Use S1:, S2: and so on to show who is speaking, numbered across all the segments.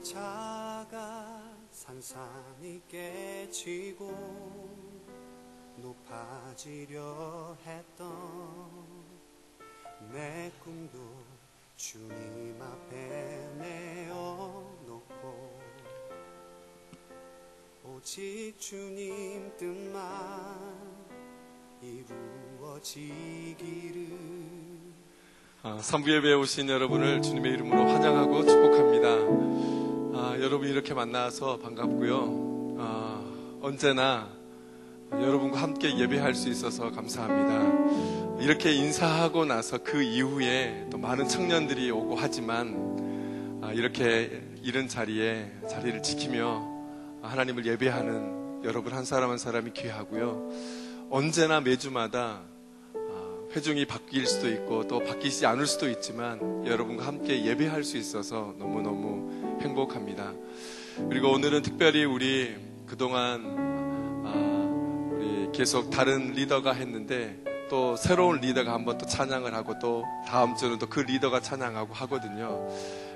S1: 작아 산산이 깨지고 높아지려 했던 내 꿈도 주님 앞에 내어놓고 오직 주님 뜻만 이루어지기를.
S2: 3부 예배에 오신 여러분을 주님의 이름으로 환영하고 축복합니다. 여러분 이렇게 만나서 반갑고요. 언제나 여러분과 함께 예배할 수 있어서 감사합니다. 이렇게 인사하고 나서 그 이후에 또 많은 청년들이 오고 하지만 이렇게 이른 자리를 지키며 하나님을 예배하는 여러분 한 사람 한 사람이 귀하고요. 언제나 매주마다 회중이 바뀔 수도 있고 또 바뀌지 않을 수도 있지만 여러분과 함께 예배할 수 있어서 너무너무 행복합니다. 그리고 오늘은 특별히 우리 그동안 우리 계속 다른 리더가 했는데 또 새로운 리더가 한번 또 찬양을 하고 또 다음 주는 또 그 리더가 찬양하고 하거든요.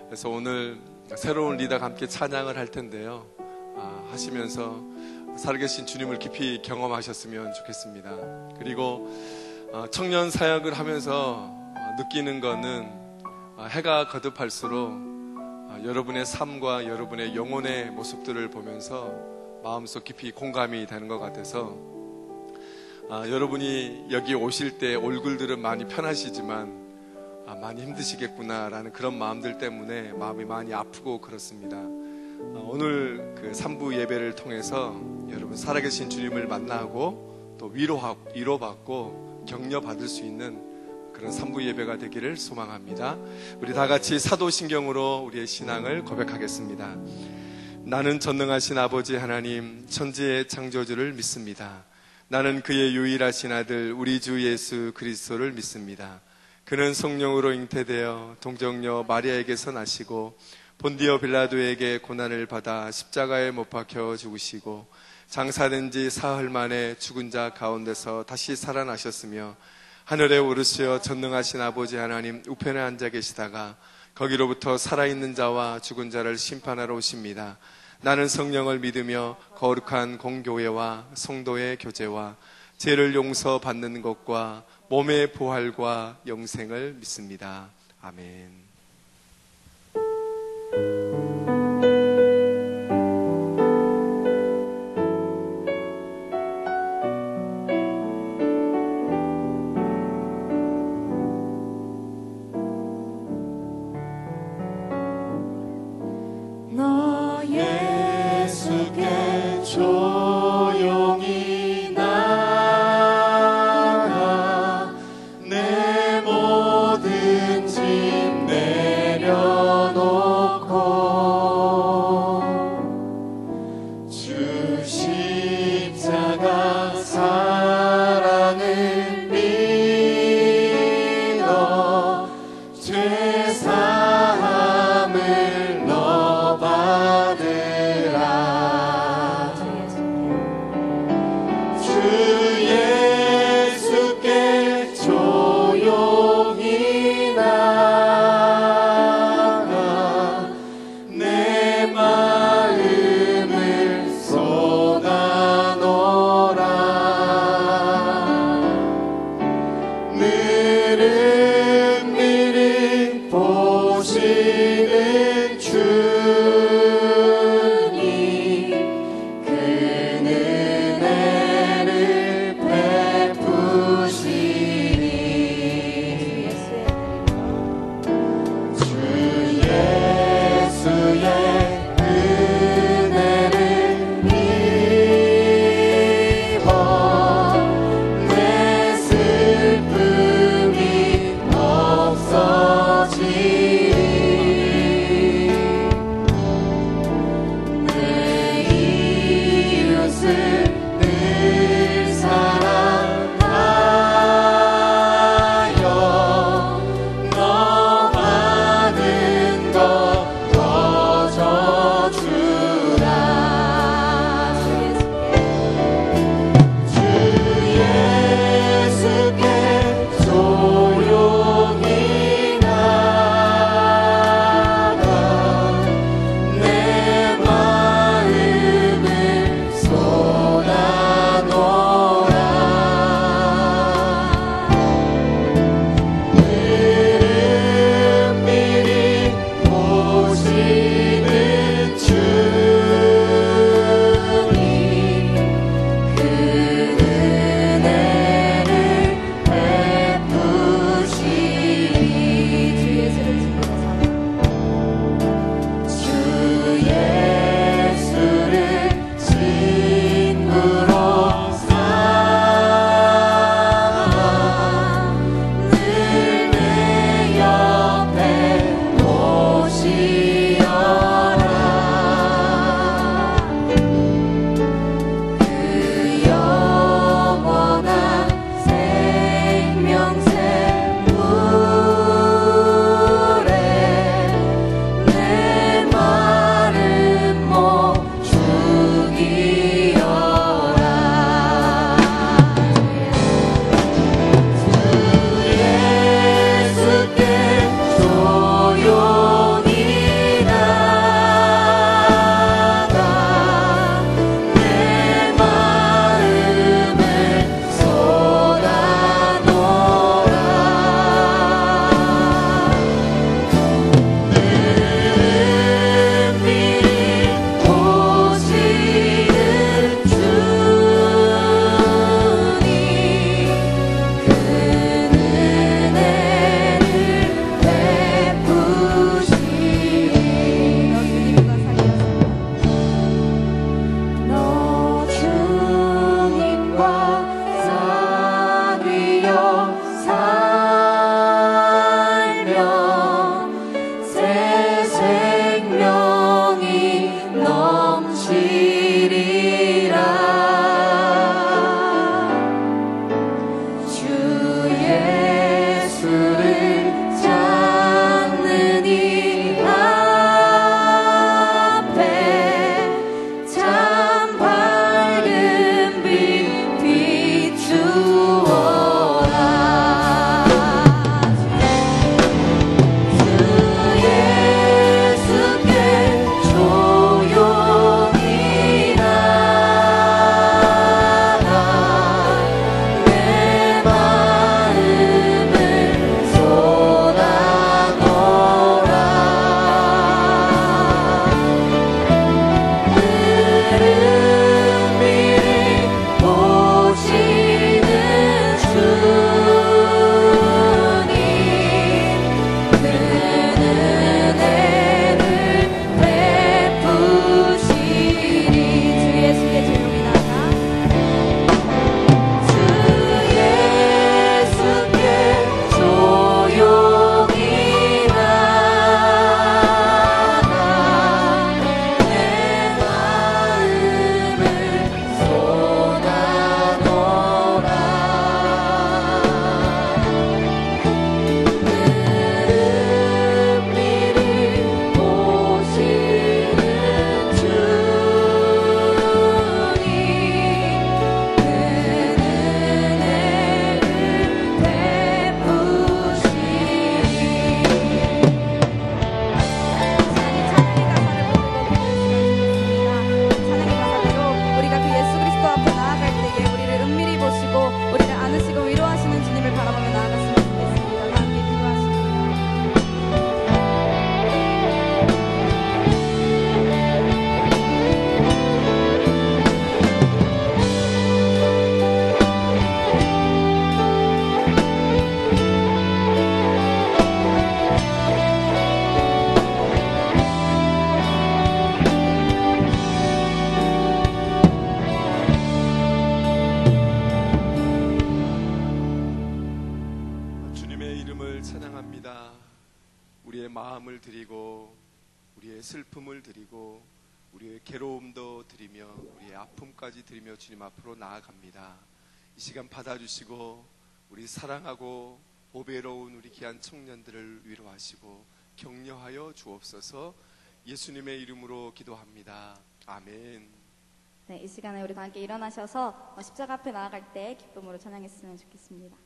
S2: 그래서 오늘 새로운 리더가 함께 찬양을 할 텐데요. 하시면서 살아계신 주님을 깊이 경험하셨으면 좋겠습니다. 그리고 청년 사역을 하면서 느끼는 거는 해가 거듭할수록 여러분의 삶과 여러분의 영혼의 모습들을 보면서 마음속 깊이 공감이 되는 것 같아서 여러분이 여기 오실 때 얼굴들은 많이 편하시지만 많이 힘드시겠구나라는 그런 마음들 때문에 마음이 많이 아프고 그렇습니다. 오늘 그 3부 예배를 통해서 여러분 살아계신 주님을 만나고 또 위로받고 격려받을 수 있는 그런 3부 예배가 되기를 소망합니다. 우리 다 같이 사도신경으로 우리의 신앙을 고백하겠습니다. 나는 전능하신 아버지 하나님 천지의 창조주를 믿습니다. 나는 그의 유일하신 아들 우리 주 예수 그리스도를 믿습니다. 그는 성령으로 잉태되어 동정녀 마리아에게서 나시고 본디오 빌라도에게 고난을 받아 십자가에 못 박혀 죽으시고 장사된 지 사흘 만에 죽은 자 가운데서 다시 살아나셨으며 하늘에 오르시어 전능하신 아버지 하나님 우편에 앉아 계시다가 거기로부터 살아있는 자와 죽은 자를 심판하러 오십니다. 나는 성령을 믿으며 거룩한 공교회와 성도의 교제와 죄를 용서받는 것과 몸의 부활과 영생을 믿습니다. 아멘.
S1: 너 예수께 조용히 나가 내 모든 짐
S2: 찬양합니다. 우리의 마음을 드리고 우리의 슬픔을 드리고 우리의 괴로움도 드리며 우리의 아픔까지 드리며 주님 앞으로 나아갑니다. 이 시간 받아주시고 우리 사랑하고 보배로운 우리 귀한 청년들을 위로하시고 격려하여 주옵소서. 예수님의 이름으로 기도합니다. 아멘.
S3: 네, 이 시간에 우리 다 함께 일어나셔서 십자가 앞에 나아갈 때 기쁨으로 찬양했으면 좋겠습니다.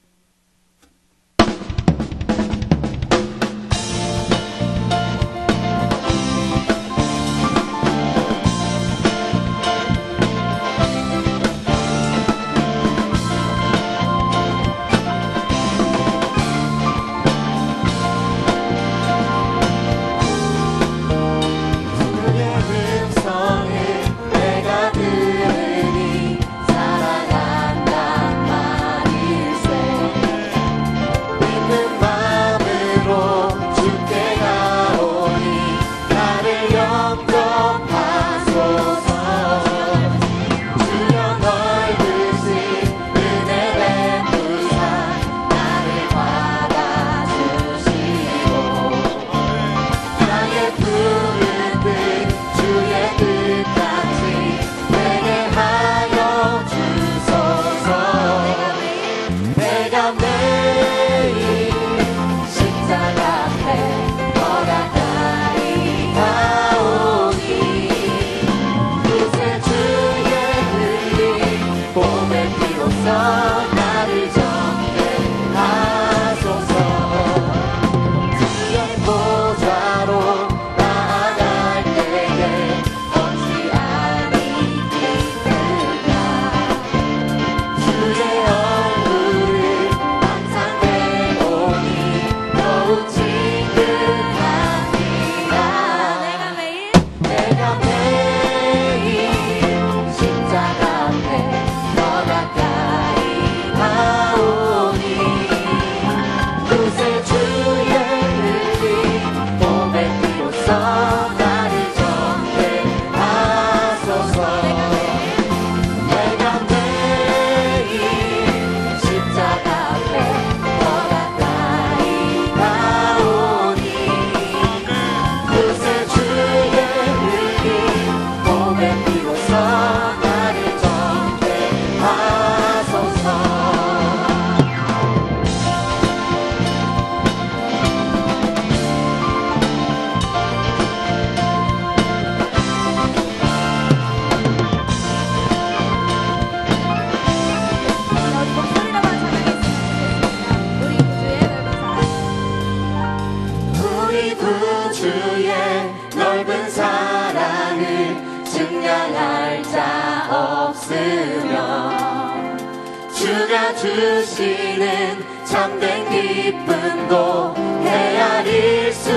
S4: 주시는 참된 기쁨도 헤아릴 수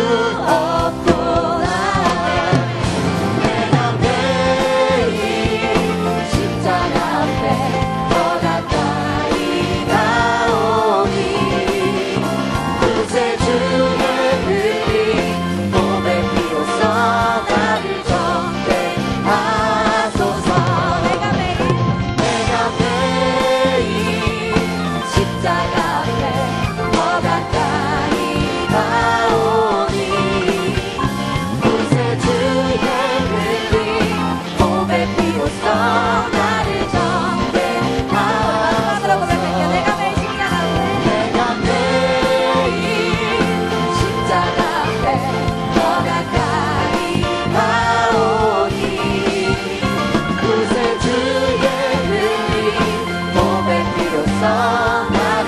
S4: 없구나. 내가 매일 십자가 앞에 더 가까이 가오니 그새 주의 흘린 몸의 피로써 나를 정죄 하소서. 내가 매일 십자가 앞에 더 가까이 가오니 그새 주의 흘린 몸의 피로써 나를 정죄하소서. 내가 매일 십자가 앞에 더 가까이 가오니 그새 주의 흘린 몸의 피로써 나를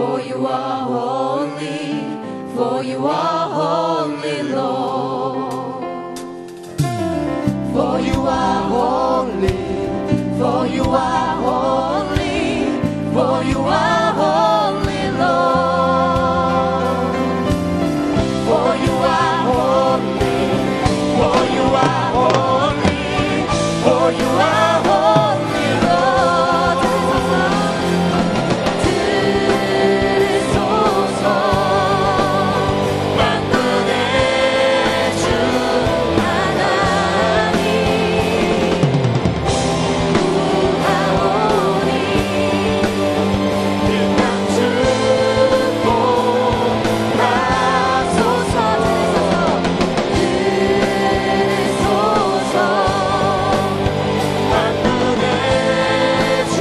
S4: For you are holy, for you are holy, Lord. For you are holy, for you are holy, for you are holy, Lord. For you are holy, for you are holy, for you are holy, Lord. 들으소서 만군의 주 하나님 구하오니 그 땅 축복하소서. 들으소서 만군의 주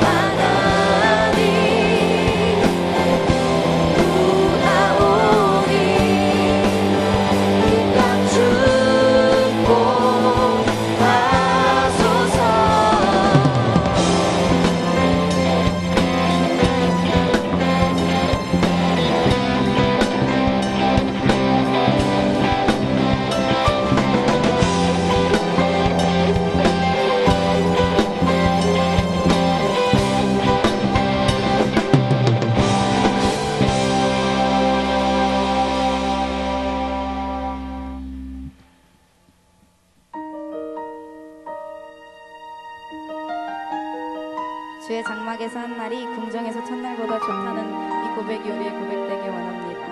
S4: 하나님 구하오니 그 땅 축복하소서.
S3: 주의 장막에서 한 날이 궁정에서 첫날보다 좋다는 이 고백이 우리의 고백되길 원합니다.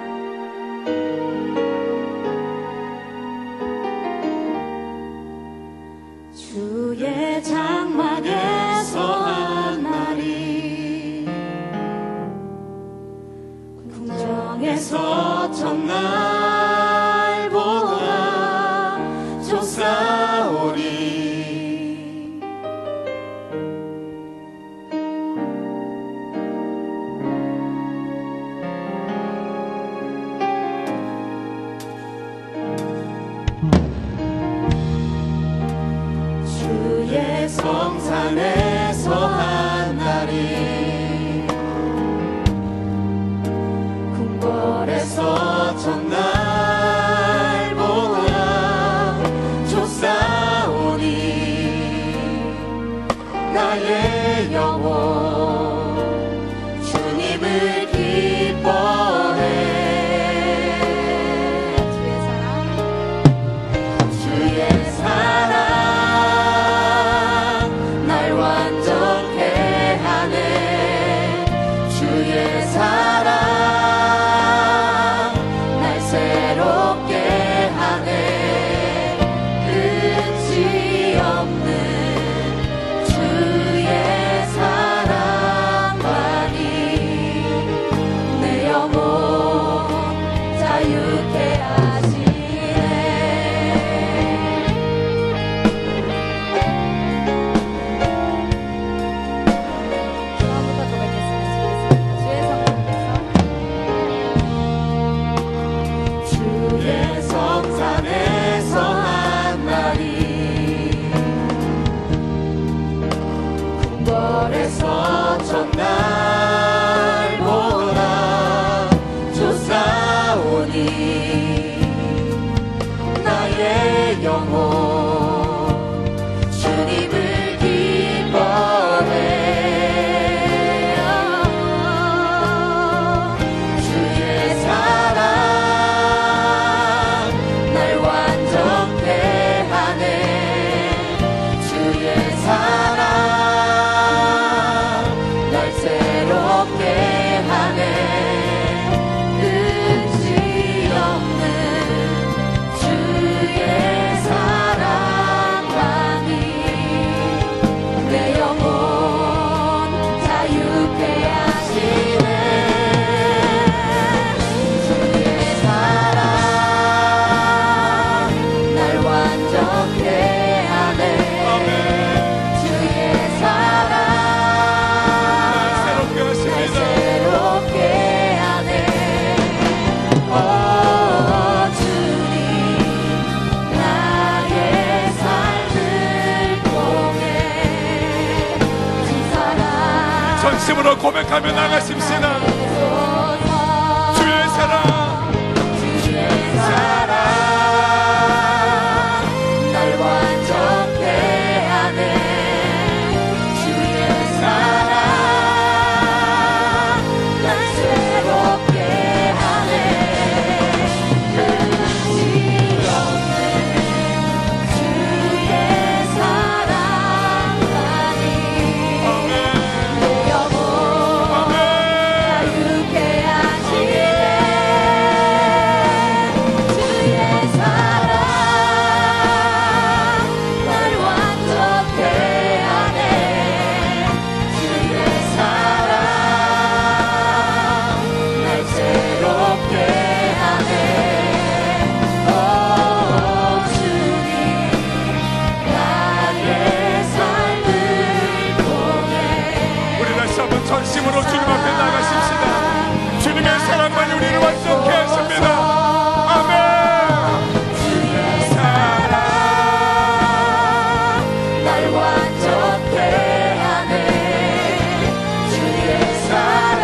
S4: 주의 장막에서 한 날이 궁정에서 첫날보다 좋사오리. 주의 성산에서 한 날이 궁궐에서 첫날
S2: 고백하며 나가십시다. 주의 사랑,
S4: 주의 사랑 날 완전케 하네. 주의 사랑 날 새롭게 하네. 끝이 없는 주의 사랑만이 내 영혼 자유케 하시네. 주의 사랑 날 완전케 하네. 주의 사랑 날 새롭게 하네. 오 주님 나의 삶을 통해
S2: 우리 다시 한번 전심으로 주님 앞에 나가십시다. 주님의 사랑만이 우리를 완전케 하십니다. 아멘.
S4: 주의 사랑 날 완전케 하네. 주의 사랑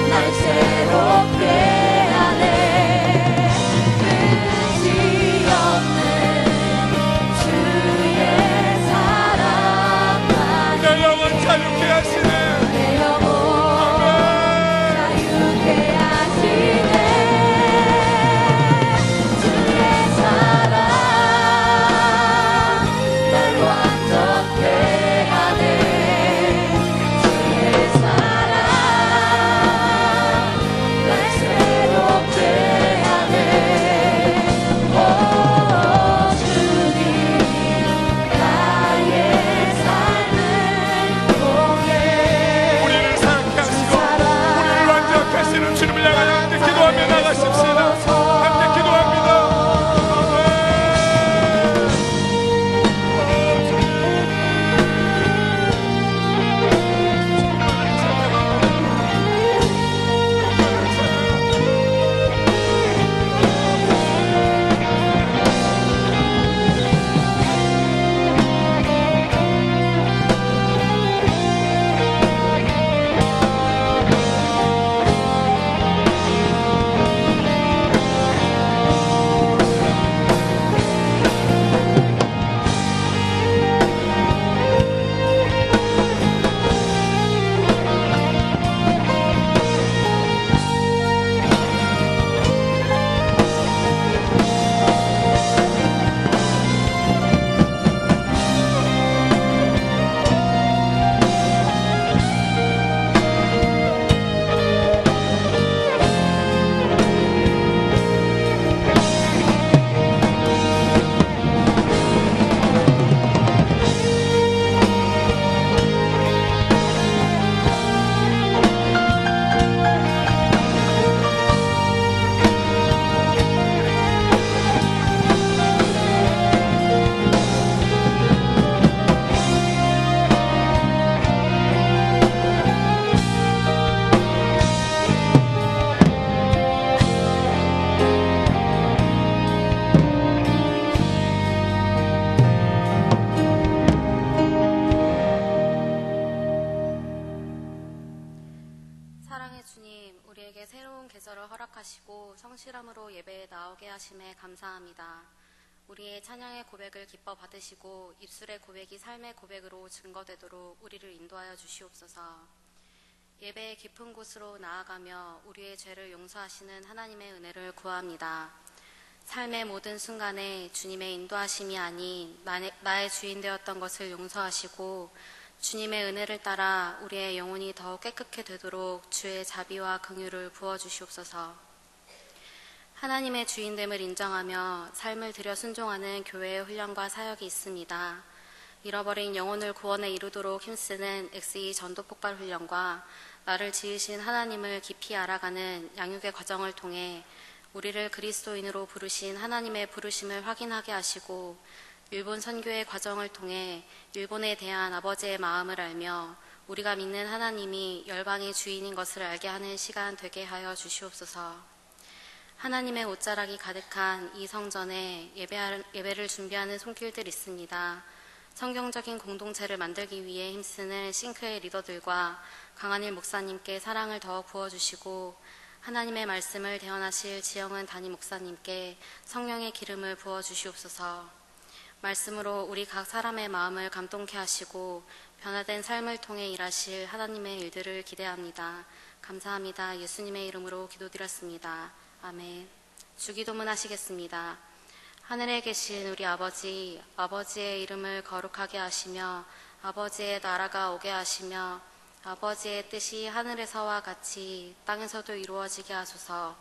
S4: 날 새롭게 하네. 끝이 없는 주의 사랑만이
S2: 내 영혼 자유케 하시네.
S4: 내 영혼 자유케 하시네. 주의 사랑 날 완전케 하네. 주의 사랑 날 새롭게 하네. 오 주님 나의 삶을 통해
S2: 우리를 사랑케 하시고 우리를 완전케 하시는 주님을 향하여 함께 기도하며 나가십시다. 함께 기도합니다.
S5: 사랑의 주님, 우리에게 새로운 계절을 허락하시고 성실함으로 예배에 나오게 하심에 감사합니다. 우리의 찬양의 고백을 기뻐 받으시고 입술의 고백이 삶의 고백으로 증거되도록 우리를 인도하여 주시옵소서. 예배의 깊은 곳으로 나아가며 우리의 죄를 용서하시는 하나님의 은혜를 구합니다. 삶의 모든 순간에 주님의 인도하심이 아닌 나의 주인 되었던 것을 용서하시고 주님의 은혜를 따라 우리의 영혼이 더욱 깨끗게 되도록 주의 자비와 긍휼을 부어주시옵소서. 하나님의 주인됨을 인정하며 삶을 들여 순종하는 교회의 훈련과 사역이 있습니다. 잃어버린 영혼을 구원에 이루도록 힘쓰는 XE 전도폭발 훈련과 나를 지으신 하나님을 깊이 알아가는 양육의 과정을 통해 우리를 그리스도인으로 부르신 하나님의 부르심을 확인하게 하시고 일본 선교의 과정을 통해 일본에 대한 아버지의 마음을 알며 우리가 믿는 하나님이 열방의 주인인 것을 알게 하는 시간 되게 하여 주시옵소서. 하나님의 옷자락이 가득한 이 성전에 예배를 준비하는 손길들 있습니다. 성경적인 공동체를 만들기 위해 힘쓰는 싱크의 리더들과 강한일 목사님께 사랑을 더욱 부어주시고 하나님의 말씀을 대언하실 지영은 담임 목사님께 성령의 기름을 부어주시옵소서. 말씀으로 우리 각 사람의 마음을 감동케 하시고 변화된 삶을 통해 일하실 하나님의 일들을 기대합니다. 감사합니다. 예수님의 이름으로 기도드렸습니다. 아멘. 주기도문 하시겠습니다. 하늘에 계신 우리 아버지, 아버지의 이름을 거룩하게 하시며 아버지의 나라가 오게 하시며 아버지의 뜻이 하늘에서와 같이 땅에서도 이루어지게 하소서.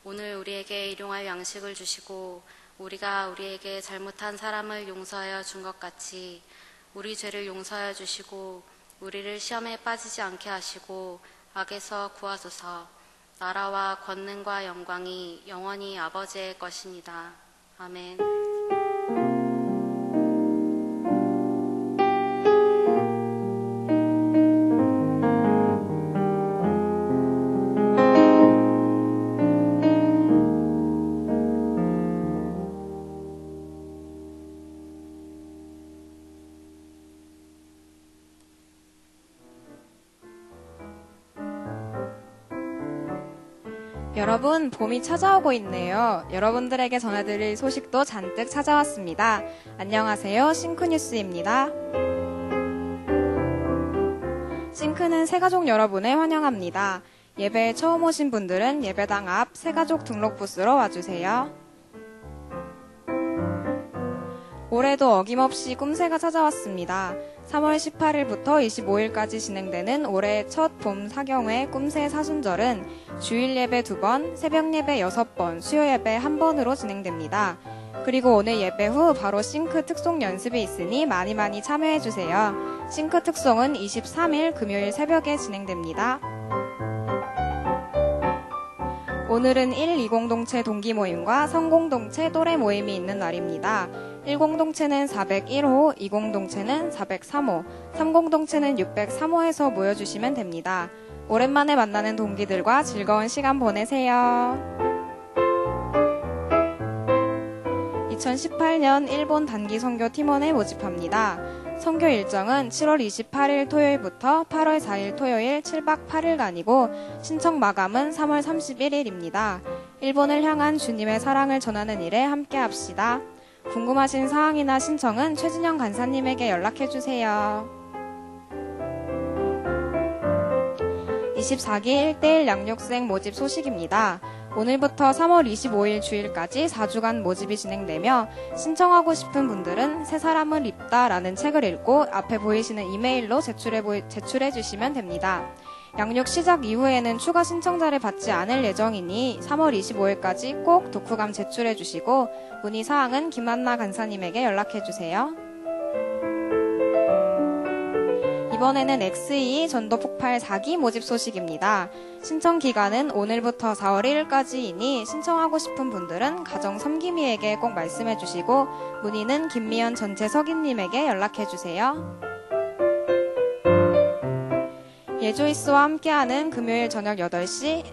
S5: 오늘 우리에게 일용할 양식을 주시고 우리가 우리에게 잘못한 사람을 용서하여 준 것 같이 우리 죄를 용서하여 주시고 우리를 시험에 빠지지 않게 하시고 악에서 구하소서. 나라와 권능과 영광이 영원히 아버지의 것입니다. 아멘.
S6: 여러분, 봄이 찾아오고 있네요. 여러분들에게 전해드릴 소식도 잔뜩 찾아왔습니다. 안녕하세요. 싱크뉴스입니다. 싱크는 새가족 여러분을 환영합니다. 예배에 처음 오신 분들은 예배당 앞 새가족 등록 부스로 와주세요. 올해도 어김없이 꿈새가 찾아왔습니다. 3월 18일부터 25일까지 진행되는 올해 첫 봄 사경회 꿈새 사순절은 주일 예배 2번, 새벽 예배 6번, 수요 예배 1번으로 진행됩니다. 그리고 오늘 예배 후 바로 싱크 특송 연습이 있으니 많이 참여해주세요. 싱크 특송은 23일 금요일 새벽에 진행됩니다. 오늘은 120동체 동기 모임과 성공동체 또래 모임이 있는 날입니다. 10동체는 401호, 20동체는 403호, 30동체는 603호에서 모여주시면 됩니다. 오랜만에 만나는 동기들과 즐거운 시간 보내세요. 2018년 일본 단기 선교 팀원에 모집합니다. 선교 일정은 7월 28일 토요일부터 8월 4일 토요일 7박 8일간이고 신청 마감은 3월 31일입니다. 일본을 향한 주님의 사랑을 전하는 일에 함께합시다. 궁금하신 사항이나 신청은 최진영 간사님에게 연락해주세요. 24기 1대1 양육생 모집 소식입니다. 오늘부터 3월 25일 주일까지 4주간 모집이 진행되며 신청하고 싶은 분들은 새 사람을 입다 라는 책을 읽고 앞에 보이시는 이메일로 제출해 주시면 됩니다. 양육 시작 이후에는 추가 신청자를 받지 않을 예정이니 3월 25일까지 꼭 독후감 제출해 주시고 문의사항은 김한나 간사님에게 연락해 주세요. 이번에는 XE 전도폭발 4기 모집 소식입니다. 신청 기간은 오늘부터 4월 1일까지이니 신청하고 싶은 분들은 가정 3기미에게 꼭 말씀해 주시고 문의는 김미연 전체 서기님에게 연락해 주세요. 예조이스와 함께하는 금요일 저녁 8시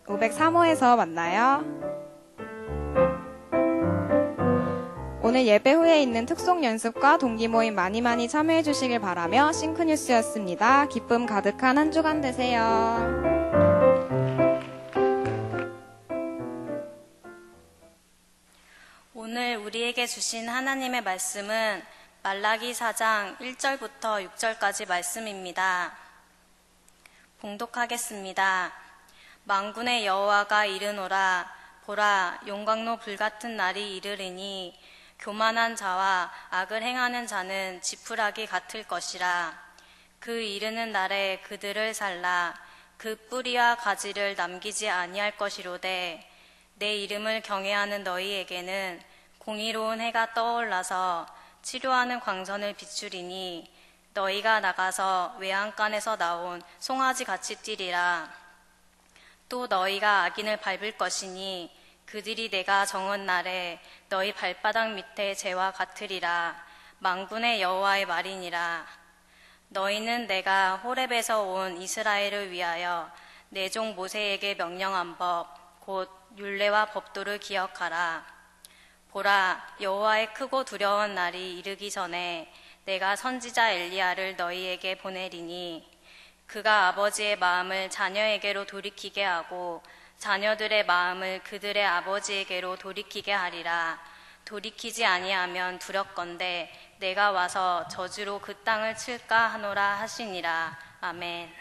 S6: 503호에서 만나요. 오늘 예배 후에 있는 특송 연습과 동기 모임 많이 참여해 주시길 바라며 싱크뉴스였습니다. 기쁨 가득한 한 주간 되세요.
S7: 오늘 우리에게 주신 하나님의 말씀은 말라기 4장 1절부터 6절까지 말씀입니다. 봉독하겠습니다. 만군의 여호와가 이르노라. 보라, 용광로 불같은 날이 이르리니 교만한 자와 악을 행하는 자는 지푸라기 같을 것이라. 그 이르는 날에 그들을 살라. 그 뿌리와 가지를 남기지 아니할 것이로되 내 이름을 경외하는 너희에게는 공의로운 해가 떠올라서 치료하는 광선을 비추리니 너희가 나가서 외양간에서 나온 송아지 같이 뛰리라. 또 너희가 악인을 밟을 것이니 그들이 내가 정한 날에 너희 발바닥 밑에 재와 같으리라. 만군의 여호와의 말이니라. 너희는 내가 호렙에서 온 이스라엘을 위하여 내 종 모세에게 명령한 법, 곧 율례와 법도를 기억하라. 보라, 여호와의 크고 두려운 날이 이르기 전에 내가 선지자 엘리야를 너희에게 보내리니 그가 아버지의 마음을 자녀에게로 돌이키게 하고 자녀들의 마음을 그들의 아버지에게로 돌이키게 하리라. 돌이키지 아니하면 두렵건대 내가 와서 저주로 그 땅을 칠까 하노라 하시니라. 아멘.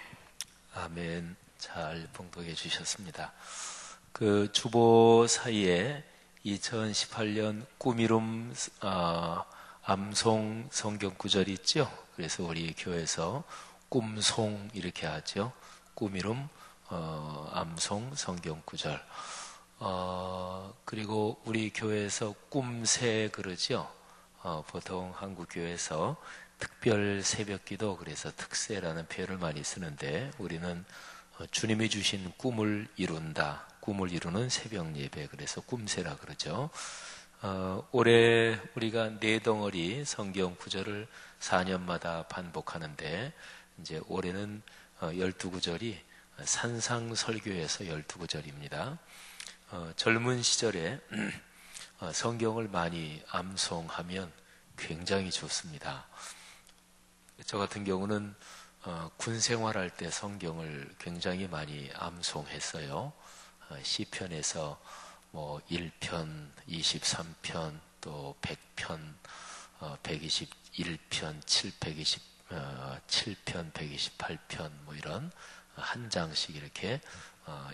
S8: 아멘. 잘 봉독해 주셨습니다. 그 주보 사이에 2018년 꿈이룸 암송 성경 구절이 있죠. 그래서 우리 교회에서 꿈송 이렇게 하죠. 꿈이룸 암송 성경 구절. 그리고 우리 교회에서 꿈새 그러죠. 보통 한국 교회에서 특별 새벽기도 그래서 특새라는 표현을 많이 쓰는데 우리는 주님이 주신 꿈을 이룬다. 꿈을 이루는 새벽 예배 그래서 꿈새라 그러죠. 올해 우리가 네 덩어리 성경 구절을 4년마다 반복하는데 이제 올해는 12구절이 산상설교에서 12구절입니다. 젊은 시절에 성경을 많이 암송하면 굉장히 좋습니다. 저 같은 경우는 군 생활할 때 성경을 굉장히 많이 암송했어요. 시편에서 뭐 1편, 23편, 또 100편, 121편, 727편, 128편 뭐 이런 한 장씩 이렇게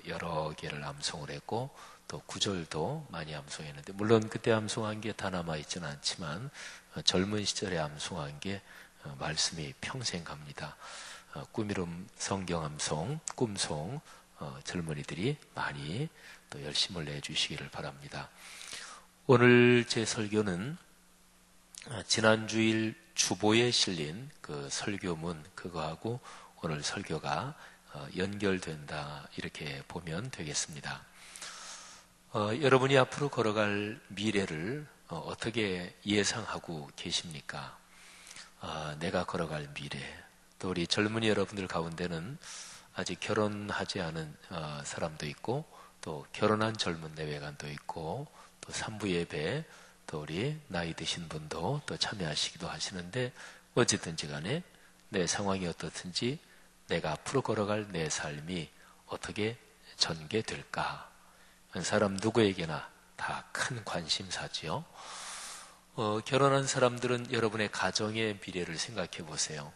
S8: 여러 개를 암송을 했고 또 구절도 많이 암송했는데 물론 그때 암송한 게 다 남아있지는 않지만 젊은 시절에 암송한 게 말씀이 평생 갑니다. 꿈이룸 성경 암송, 꿈송 젊은이들이 많이 또 열심을 내주시기를 바랍니다. 오늘 제 설교는 지난주일 주보에 실린 그 설교문 그거하고 오늘 설교가 연결된다 이렇게 보면 되겠습니다. 여러분이 앞으로 걸어갈 미래를 어떻게 예상하고 계십니까? 내가 걸어갈 미래. 또 우리 젊은이 여러분들 가운데는 아직 결혼하지 않은 사람도 있고 또 결혼한 젊은 내외관도 있고 또 산부 예배 또 우리 나이 드신 분도 또 참여하시기도 하시는데 어쨌든지 간에 내 상황이 어떻든지 내가 앞으로 걸어갈 내 삶이 어떻게 전개될까? 사람 누구에게나 다 큰 관심사지요. 결혼한 사람들은 여러분의 가정의 미래를 생각해 보세요.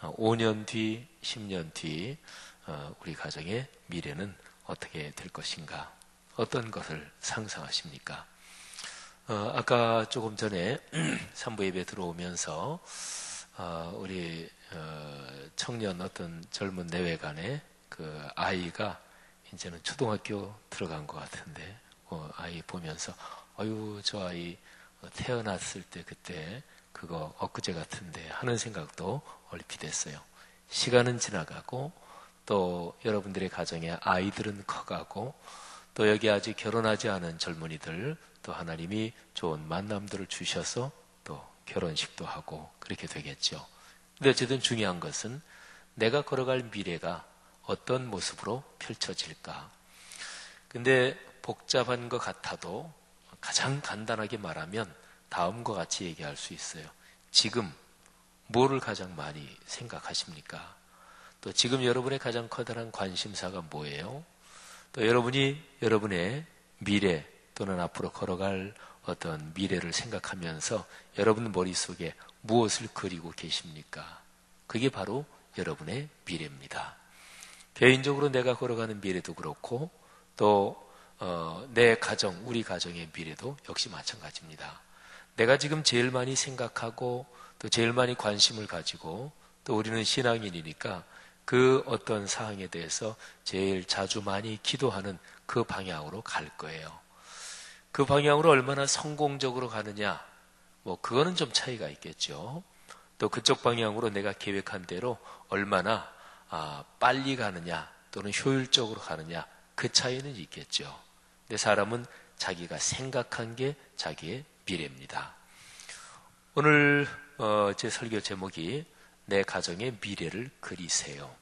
S8: 5년 뒤, 10년 뒤 우리 가정의 미래는 어떻게 될 것인가? 어떤 것을 상상하십니까? 아까 조금 전에 산부 예배 들어오면서 우리 청년 어떤 젊은 내외간에 그 아이가 이제는 초등학교 들어간 것 같은데 아이 보면서 아유 저 아이 태어났을 때 그때 그거 엊그제 같은데 하는 생각도 얼핏 했어요. 시간은 지나가고 또 여러분들의 가정에 아이들은 커가고 또 여기 아직 결혼하지 않은 젊은이들 또 하나님이 좋은 만남들을 주셔서 또 결혼식도 하고 그렇게 되겠죠. 근데 어쨌든 중요한 것은 내가 걸어갈 미래가 어떤 모습으로 펼쳐질까. 근데 복잡한 것 같아도 가장 간단하게 말하면 다음과 같이 얘기할 수 있어요. 지금 뭐를 가장 많이 생각하십니까? 또 지금 여러분의 가장 커다란 관심사가 뭐예요? 또 여러분이 여러분의 미래 또는 앞으로 걸어갈 어떤 미래를 생각하면서 여러분 머릿속에 무엇을 그리고 계십니까? 그게 바로 여러분의 미래입니다. 개인적으로 내가 걸어가는 미래도 그렇고 또 내 가정, 우리 가정의 미래도 역시 마찬가지입니다. 내가 지금 제일 많이 생각하고 또 제일 많이 관심을 가지고 또 우리는 신앙인이니까 그 어떤 사항에 대해서 제일 자주 많이 기도하는 그 방향으로 갈 거예요. 그 방향으로 얼마나 성공적으로 가느냐, 뭐 그거는 좀 차이가 있겠죠. 또 그쪽 방향으로 내가 계획한 대로 얼마나 빨리 가느냐 또는 효율적으로 가느냐 그 차이는 있겠죠. 근데 사람은 자기가 생각한 게 자기의 미래입니다. 오늘 제 설교 제목이 내 가정의 미래를 그리세요.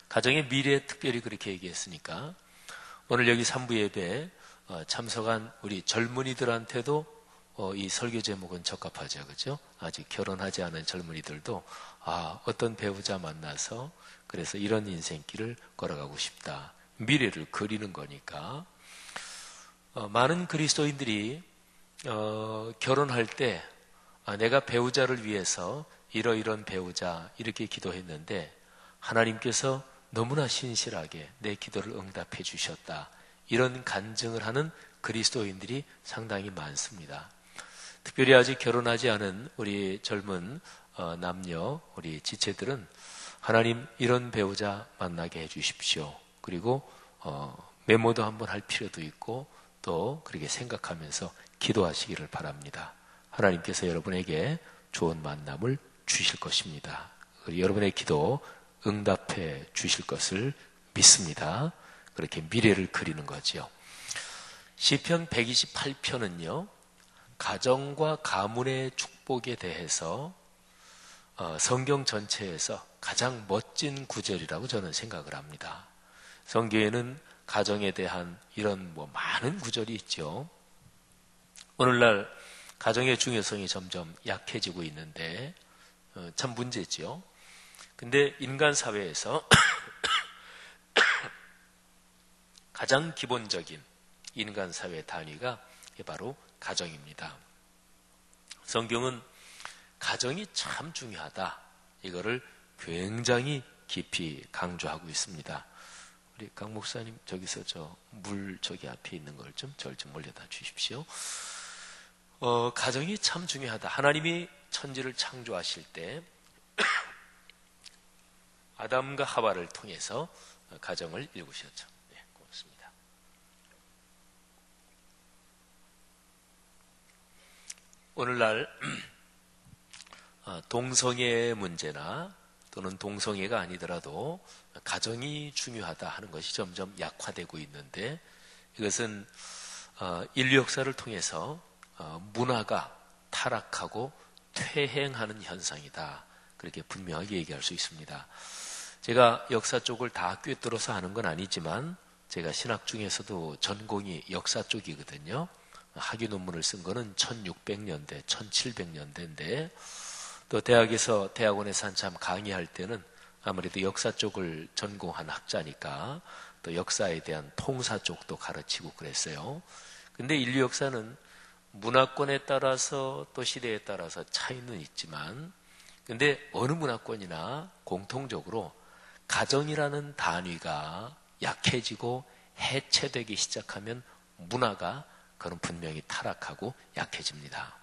S8: 가정의 미래 특별히 그렇게 얘기했으니까 오늘 여기 산부 예배 참석한 우리 젊은이들한테도 이 설교 제목은 적합하죠. 그죠? 아직 결혼하지 않은 젊은이들도 어떤 배우자 만나서 그래서 이런 인생길을 걸어가고 싶다. 미래를 그리는 거니까. 많은 그리스도인들이 결혼할 때 내가 배우자를 위해서 이러이런 배우자 이렇게 기도했는데 하나님께서 너무나 신실하게 내 기도를 응답해 주셨다. 이런 간증을 하는 그리스도인들이 상당히 많습니다. 특별히 아직 결혼하지 않은 우리 젊은 남녀, 우리 지체들은 하나님 이런 배우자 만나게 해 주십시오. 그리고 메모도 한번 할 필요도 있고 또 그렇게 생각하면서 기도하시기를 바랍니다. 하나님께서 여러분에게 좋은 만남을 주실 것입니다. 여러분의 기도 응답해 주실 것을 믿습니다. 그렇게 미래를 그리는 거죠. 시편 128편은요. 가정과 가문의 축복에 대해서 성경 전체에서 가장 멋진 구절이라고 저는 생각을 합니다. 성경에는 가정에 대한 이런 많은 구절이 있죠. 오늘날 가정의 중요성이 점점 약해지고 있는데 참 문제죠. 근데 인간 사회에서 가장 기본적인 인간 사회 단위가 바로 가정입니다. 성경은 가정이 참 중요하다. 이거를 굉장히 깊이 강조하고 있습니다. 우리 강 목사님 저기서 물 저기 앞에 있는 걸 좀 몰려다 주십시오. 가정이 참 중요하다. 하나님이 천지를 창조하실 때 아담과 하와를 통해서 가정을 이루셨죠. 네, 고맙습니다. 오늘날 동성애 문제나 또는 동성애가 아니더라도 가정이 중요하다 하는 것이 점점 약화되고 있는데 이것은 인류 역사를 통해서 문화가 타락하고 퇴행하는 현상이다. 그렇게 분명하게 얘기할 수 있습니다. 제가 역사 쪽을 다 꿰뚫어서 하는 건 아니지만 제가 신학 중에서도 전공이 역사 쪽이거든요. 학위 논문을 쓴 거는 1600년대, 1700년대인데 또 대학원에서 한참 강의할 때는 아무래도 역사 쪽을 전공한 학자니까 또 역사에 대한 통사 쪽도 가르치고 그랬어요. 근데 인류 역사는 문화권에 따라서 또 시대에 따라서 차이는 있지만 근데 어느 문화권이나 공통적으로 가정이라는 단위가 약해지고 해체되기 시작하면 문화가 그건 분명히 타락하고 약해집니다.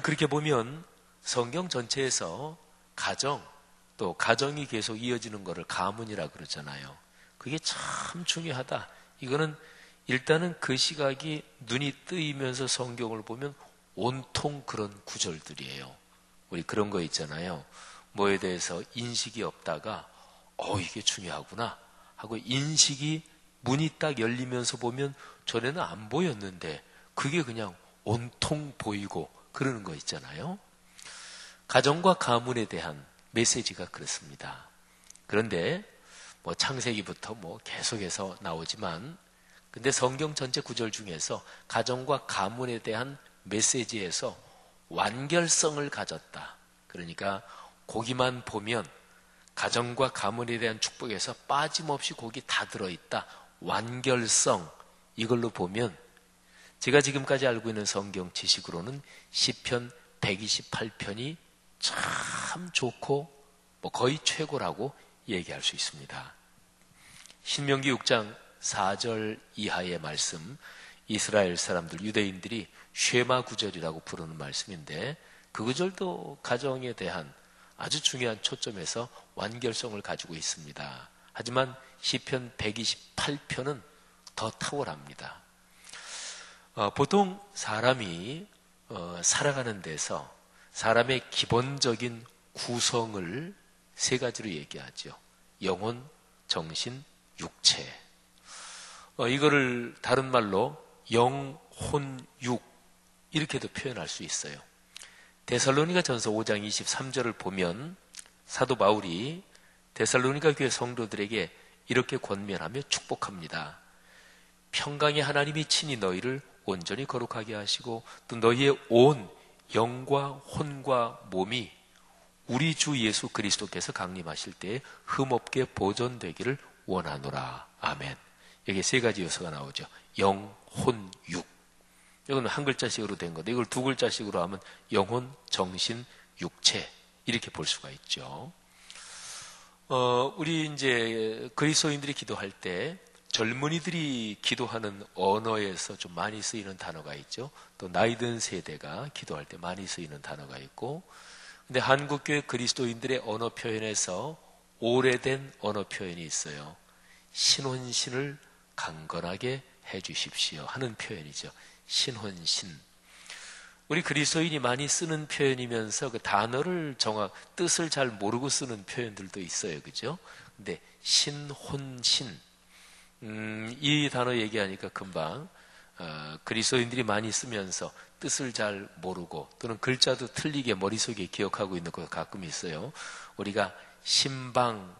S8: 그렇게 보면 성경 전체에서 가정 또 가정이 계속 이어지는 것을 가문이라 그러잖아요. 그게 참 중요하다. 이거는 일단은 그 시각이 눈이 뜨이면서 성경을 보면 온통 그런 구절들이에요. 우리 그런 거 있잖아요. 뭐에 대해서 인식이 없다가 이게 중요하구나 하고 인식이 문이 딱 열리면서 보면 전에는 안 보였는데 그게 그냥 온통 보이고 그러는 거 있잖아요. 가정과 가문에 대한 메시지가 그렇습니다. 그런데 창세기부터 계속해서 나오지만 근데 성경 전체 구절 중에서 가정과 가문에 대한 메시지에서 완결성을 가졌다. 그러니까 거기만 보면 가정과 가문에 대한 축복에서 빠짐없이 거기 다 들어있다. 완결성 이걸로 보면 제가 지금까지 알고 있는 성경 지식으로는 시편 128편이 참 좋고 거의 최고라고 얘기할 수 있습니다. 신명기 6장 4절 이하의 말씀, 이스라엘 사람들, 유대인들이 쉐마 구절이라고 부르는 말씀인데 그 구절도 가정에 대한 아주 중요한 초점에서 완결성을 가지고 있습니다. 하지만 시편 128편은 더 탁월합니다. 보통 사람이 살아가는 데서 사람의 기본적인 구성을 세 가지로 얘기하죠. 영혼, 정신, 육체. 이거를 다른 말로 영, 혼, 육 이렇게도 표현할 수 있어요. 데살로니가 전서 5장 23절을 보면 사도 바울이 데살로니가 교회 성도들에게 이렇게 권면하며 축복합니다. 평강의 하나님이 친히 너희를 온전히 거룩하게 하시고 또 너희의 온 영과 혼과 몸이 우리 주 예수 그리스도께서 강림하실 때에 흠없게 보존되기를 원하노라. 아멘. 여기 세 가지 요소가 나오죠. 영, 혼, 육. 이건 한 글자씩으로 된 건데 이걸 두 글자씩으로 하면 영혼, 정신, 육체 이렇게 볼 수가 있죠. 우리 이제 그리스도인들이 기도할 때 젊은이들이 기도하는 언어에서 좀 많이 쓰이는 단어가 있죠. 또 나이 든 세대가 기도할 때 많이 쓰이는 단어가 있고, 근데 한국교회 그리스도인들의 언어 표현에서 오래된 언어 표현이 있어요. 신혼신을 강건하게 해 주십시오 하는 표현이죠. 신혼신. 우리 그리스도인이 많이 쓰는 표현이면서 그 단어를 뜻을 잘 모르고 쓰는 표현들도 있어요. 그죠? 근데 신혼신. 이 단어 얘기하니까 금방 그리스도인들이 많이 쓰면서 뜻을 잘 모르고 또는 글자도 틀리게 머릿속에 기억하고 있는 것 가끔 있어요. 우리가 신방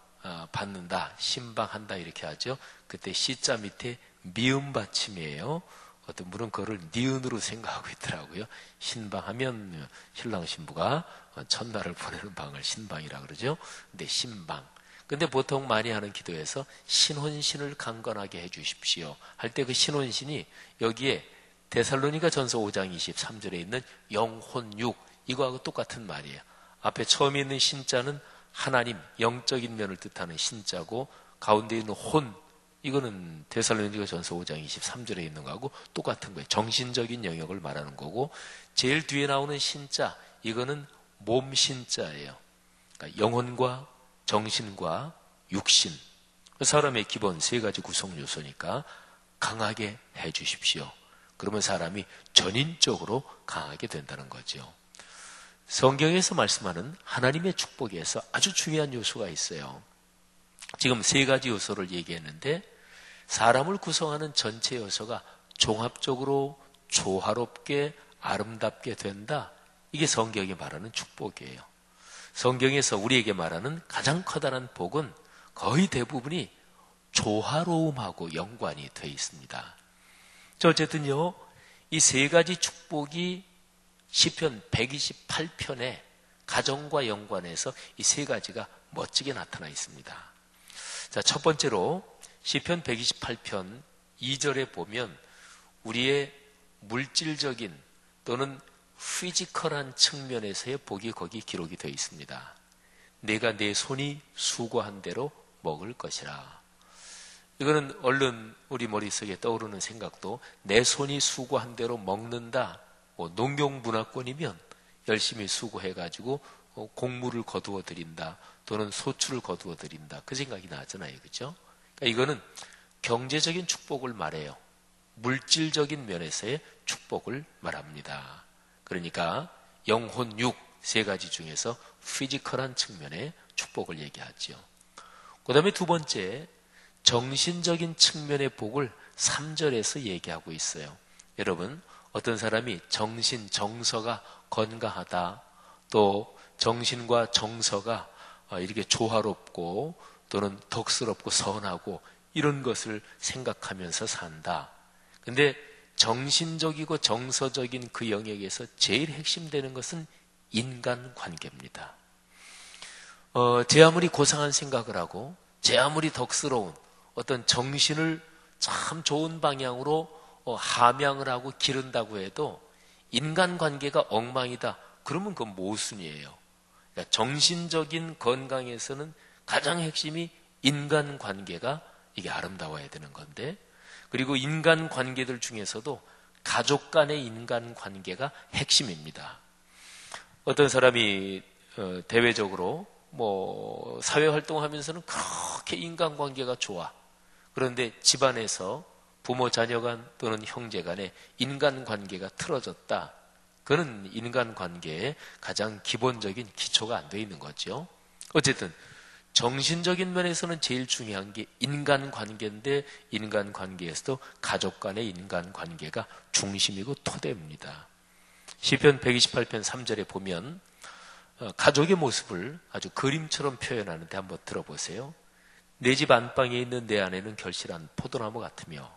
S8: 받는다, 신방한다 이렇게 하죠. 그때 시자 밑에 미음 받침이에요. 어떤 분은 그거를 니은으로 생각하고 있더라고요. 신방하면 신랑 신부가 첫날을 보내는 방을 신방이라 그러죠. 근데 신방. 근데 보통 많이 하는 기도에서 신혼신을 강건하게 해 주십시오 할 때 그 신혼신이 여기에 데살로니가 전서 5장 23절에 있는 영혼육 이거하고 똑같은 말이에요. 앞에 처음에 있는 신자는 하나님 영적인 면을 뜻하는 신자고 가운데 있는 혼 이거는 데살로니가 전서 5장 23절에 있는 거하고 똑같은 거예요. 정신적인 영역을 말하는 거고 제일 뒤에 나오는 신자 이거는 몸 신자예요. 그러니까 영혼과 정신과 육신 사람의 기본 세 가지 구성 요소니까 강하게 해 주십시오. 그러면 사람이 전인적으로 강하게 된다는 거죠. 성경에서 말씀하는 하나님의 축복에서 아주 중요한 요소가 있어요. 지금 세 가지 요소를 얘기했는데 사람을 구성하는 전체 요소가 종합적으로 조화롭게 아름답게 된다. 이게 성경이 말하는 축복이에요. 성경에서 우리에게 말하는 가장 커다란 복은 거의 대부분이 조화로움하고 연관이 되어 있습니다. 어쨌든요, 이 세 가지 축복이 시편 128편에 가정과 연관해서 이 세 가지가 멋지게 나타나 있습니다. 자, 첫 번째로 시편 128편 2절에 보면 우리의 물질적인 또는 피지컬한 측면에서의 복이 거기 기록이 되어 있습니다. 내가 내 손이 수고한 대로 먹을 것이라. 이거는 얼른 우리 머릿속에 떠오르는 생각도 내 손이 수고한 대로 먹는다. 농경문화권이면 열심히 수고해가지고 곡물을 거두어 드린다. 또는 소출을 거두어 드린다. 그 생각이 나잖아요. 그렇죠? 그러니까 이거는 경제적인 축복을 말해요. 물질적인 면에서의 축복을 말합니다. 그러니까 영혼, 육 세 가지 중에서 피지컬한 측면의 축복을 얘기하죠. 그 다음에 두 번째 정신적인 측면의 복을 3절에서 얘기하고 있어요. 여러분 어떤 사람이 정신, 정서가 건강하다 또 정신과 정서가 이렇게 조화롭고 또는 덕스럽고 선하고 이런 것을 생각하면서 산다. 근데 정신적이고 정서적인 그 영역에서 제일 핵심되는 것은 인간관계입니다. 제 아무리 고상한 생각을 하고 제 아무리 덕스러운 어떤 정신을 참 좋은 방향으로 함양을 하고 기른다고 해도 인간관계가 엉망이다. 그러면 그건 모순이에요. 그러니까 정신적인 건강에서는 가장 핵심이 인간관계가 이게 아름다워야 되는 건데 그리고 인간관계들 중에서도 가족 간의 인간관계가 핵심입니다. 어떤 사람이 대외적으로 사회활동하면서는 그렇게 인간관계가 좋아. 그런데 집안에서 부모 자녀 간 또는 형제 간의 인간관계가 틀어졌다. 그는 인간관계의 가장 기본적인 기초가 안 돼 있는 거죠. 어쨌든 정신적인 면에서는 제일 중요한 게 인간관계인데 인간관계에서도 가족 간의 인간관계가 중심이고 토대입니다. 시편 128편 3절에 보면 가족의 모습을 아주 그림처럼 표현하는데 한번 들어보세요. 내 집 안방에 있는 내 아내는 결실한 포도나무 같으며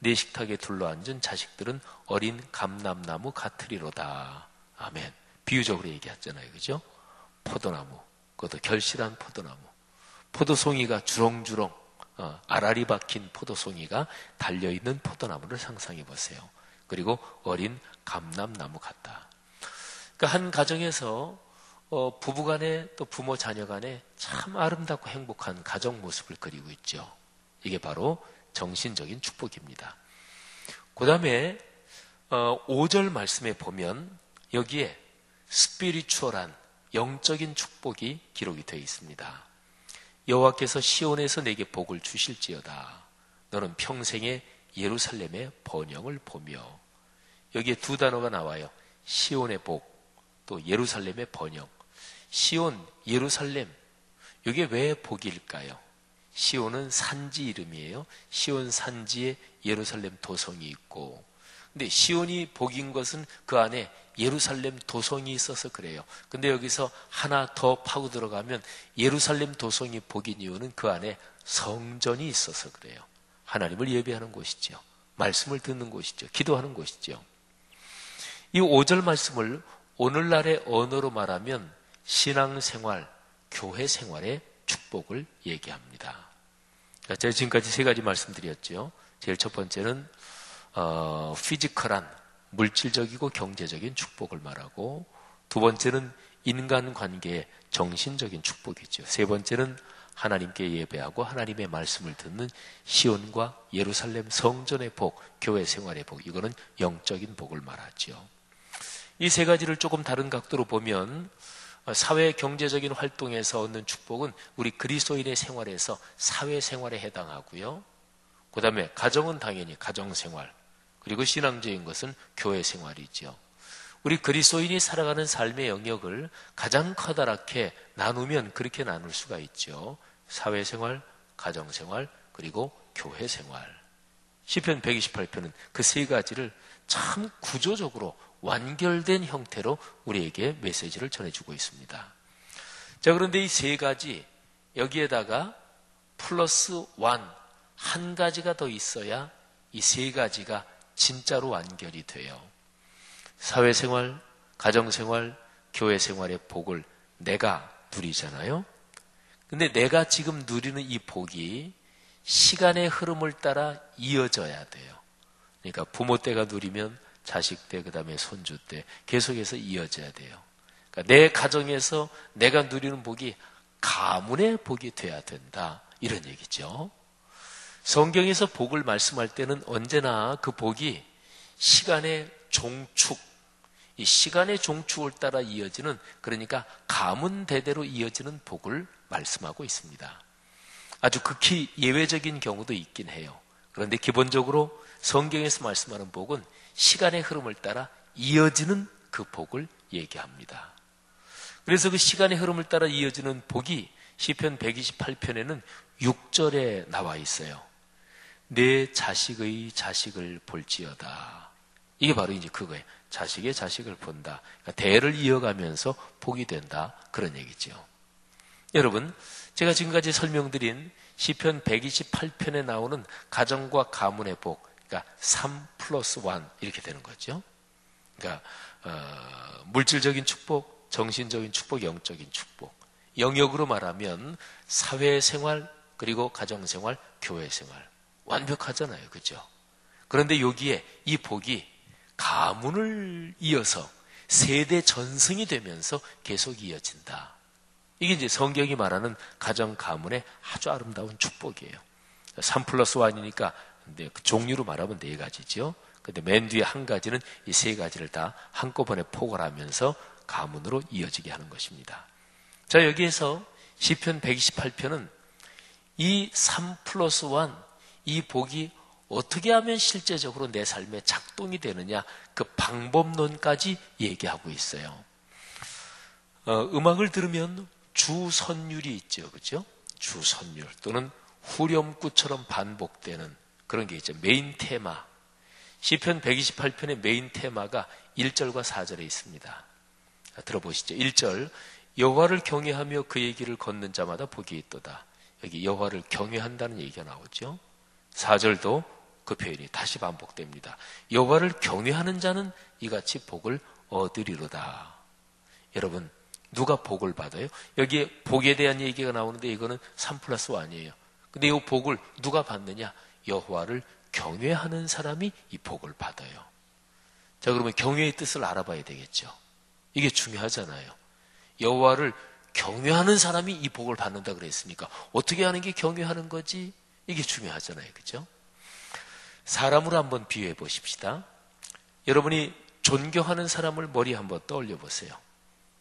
S8: 내 식탁에 둘러앉은 자식들은 어린 감람나무 같으리로다. 아멘. 비유적으로 얘기했잖아요. 그죠? 포도나무, 그것도 결실한 포도나무. 포도송이가 주렁주렁 알알이 박힌 포도송이가 달려있는 포도나무를 상상해 보세요. 그리고 어린 감람나무 같다. 그러니까 한 가정에서 부부간에 또 부모 자녀간에 참 아름답고 행복한 가정 모습을 그리고 있죠. 이게 바로 정신적인 축복입니다. 그 다음에 5절 말씀에 보면 여기에 스피리추얼한 영적인 축복이 기록이 되어 있습니다. 여호와께서 시온에서 내게 복을 주실지어다. 너는 평생에 예루살렘의 번영을 보며. 여기에 두 단어가 나와요. 시온의 복, 또 예루살렘의 번영. 시온, 예루살렘, 이게 왜 복일까요? 시온은 산지 이름이에요. 시온 산지에 예루살렘 도성이 있고, 근데 시온이 복인 것은 그 안에 예루살렘 도성이 있어서 그래요. 근데 여기서 하나 더 파고 들어가면 예루살렘 도성이 복인 이유는 그 안에 성전이 있어서 그래요. 하나님을 예배하는 곳이죠. 말씀을 듣는 곳이죠. 기도하는 곳이죠. 이 5절 말씀을 오늘날의 언어로 말하면 신앙생활, 교회 생활의 축복을 얘기합니다. 제가 지금까지 세 가지 말씀드렸죠. 제일 첫 번째는 피지컬한 물질적이고 경제적인 축복을 말하고, 두 번째는 인간관계의 정신적인 축복이죠. 세 번째는 하나님께 예배하고 하나님의 말씀을 듣는 시온과 예루살렘 성전의 복, 교회 생활의 복, 이거는 영적인 복을 말하죠. 이 세 가지를 조금 다른 각도로 보면 사회 경제적인 활동에서 얻는 축복은 우리 그리스도인의 생활에서 사회생활에 해당하고요. 그 다음에 가정은 당연히 가정생활, 그리고 신앙적인 것은 교회 생활이죠. 우리 그리스도인이 살아가는 삶의 영역을 가장 커다랗게 나누면 그렇게 나눌 수가 있죠. 사회생활, 가정생활, 그리고 교회생활. 시편 128편은 그 세 가지를 참 구조적으로 완결된 형태로 우리에게 메시지를 전해주고 있습니다. 자, 그런데 이 세 가지, 여기에다가 플러스 한 가지가 더 있어야 이 세 가지가 진짜로 완결이 돼요. 사회생활, 가정생활, 교회생활의 복을 내가 누리잖아요. 근데 내가 지금 누리는 이 복이 시간의 흐름을 따라 이어져야 돼요. 그러니까 부모 때가 누리면 자식 때, 그 다음에 손주 때 계속해서 이어져야 돼요. 그러니까 내 가정에서 내가 누리는 복이 가문의 복이 돼야 된다, 이런 얘기죠. 성경에서 복을 말씀할 때는 언제나 그 복이 시간의 종축, 이 시간의 종축을 따라 이어지는, 그러니까 가문 대대로 이어지는 복을 말씀하고 있습니다. 아주 극히 예외적인 경우도 있긴 해요. 그런데 기본적으로 성경에서 말씀하는 복은 시간의 흐름을 따라 이어지는 그 복을 얘기합니다. 그래서 그 시간의 흐름을 따라 이어지는 복이 시편 128편에는 6절에 나와 있어요. 내 자식의 자식을 볼지어다. 이게 바로 이제 그거예요. 자식의 자식을 본다. 그러니까 대를 이어가면서 복이 된다, 그런 얘기죠. 여러분, 제가 지금까지 설명드린 시편 128편에 나오는 가정과 가문의 복, 그러니까 3+1 이렇게 되는 거죠. 그러니까 물질적인 축복, 정신적인 축복, 영적인 축복. 영역으로 말하면 사회생활, 그리고 가정생활, 교회생활. 완벽하잖아요. 그죠? 그런데 여기에 이 복이 가문을 이어서 세대 전승이 되면서 계속 이어진다. 이게 이제 성경이 말하는 가정 가문의 아주 아름다운 축복이에요. 3+1이니까 근데 그 종류로 말하면 4가지죠. 근데 맨 뒤에 한 가지는 이 3가지를 다 한꺼번에 포괄하면서 가문으로 이어지게 하는 것입니다. 자, 여기에서 시편 128편은 이 3+1, 이 복이 어떻게 하면 실제적으로 내 삶에 작동이 되느냐, 그 방법론까지 얘기하고 있어요. 음악을 들으면 주선율이 있죠. 그죠? 주선율 또는 후렴구처럼 반복되는 그런 게 있죠. 메인 테마. 시편 128편의 메인 테마가 1절과 4절에 있습니다. 들어보시죠. 1절, 여호와를 경외하며 그의 길을 걷는 자마다 복이 있도다. 여기 여호와를 경외한다는 얘기가 나오죠. 4절도 그 표현이 다시 반복됩니다. 여호와를 경외하는 자는 이같이 복을 얻으리로다. 여러분, 누가 복을 받아요? 여기에 복에 대한 얘기가 나오는데 이거는 3+1이에요. 근데 이 복을 누가 받느냐? 여호와를 경외하는 사람이 이 복을 받아요. 자, 그러면 경외의 뜻을 알아봐야 되겠죠. 이게 중요하잖아요. 여호와를 경외하는 사람이 이 복을 받는다 그랬으니까 어떻게 하는 게 경외하는 거지? 이게 중요하잖아요. 그죠? 사람으로 한번 비유해 보십시다. 여러분이 존경하는 사람을 머리에 한번 떠올려 보세요.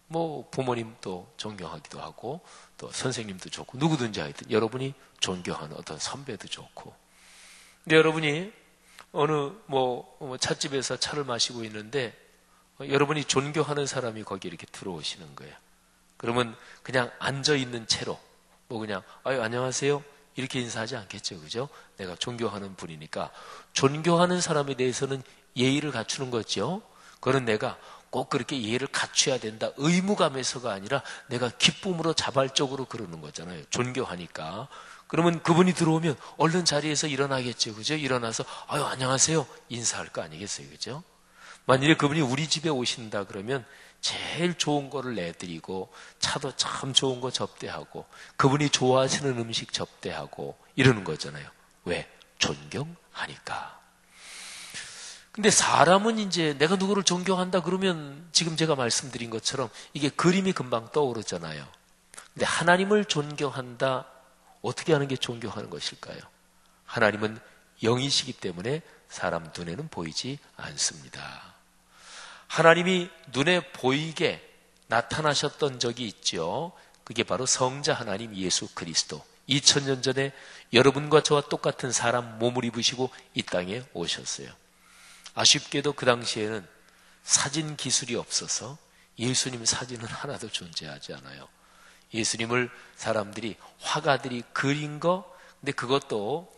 S8: 뭐 부모님도 존경하기도 하고 또 선생님도 좋고 누구든지 하여튼 여러분이 존경하는 어떤 선배도 좋고. 근데 여러분이 어느 찻집에서 차를 마시고 있는데 여러분이 존경하는 사람이 거기 이렇게 들어오시는 거예요. 그러면 그냥 앉아 있는 채로 그냥 안녕하세요 이렇게 인사하지 않겠죠, 그죠? 내가 존경하는 분이니까 존경하는 사람에 대해서는 예의를 갖추는 거죠. 그건 내가 꼭 그렇게 예의를 갖춰야 된다 의무감에서가 아니라 내가 기쁨으로 자발적으로 그러는 거잖아요. 존경하니까. 그러면 그분이 들어오면 얼른 자리에서 일어나겠죠, 그죠? 일어나서 안녕하세요 인사할 거 아니겠어요, 그죠? 만일에 그분이 우리 집에 오신다 그러면 제일 좋은 거를 내드리고 차도 참 좋은 거 접대하고 그분이 좋아하시는 음식 접대하고 이러는 거잖아요. 왜? 존경하니까. 근데 사람은 이제 내가 누구를 존경한다 그러면 지금 제가 말씀드린 것처럼 이게 그림이 금방 떠오르잖아요. 근데 하나님을 존경한다, 어떻게 하는 게 존경하는 것일까요? 하나님은 영이시기 때문에 사람 눈에는 보이지 않습니다. 하나님이 눈에 보이게 나타나셨던 적이 있죠. 그게 바로 성자 하나님 예수 그리스도. 2000년 전에 여러분과 저와 똑같은 사람 몸을 입으시고 이 땅에 오셨어요. 아쉽게도 그 당시에는 사진 기술이 없어서 예수님 사진은 하나도 존재하지 않아요. 예수님을 사람들이, 화가들이 그린 거, 근데 그것도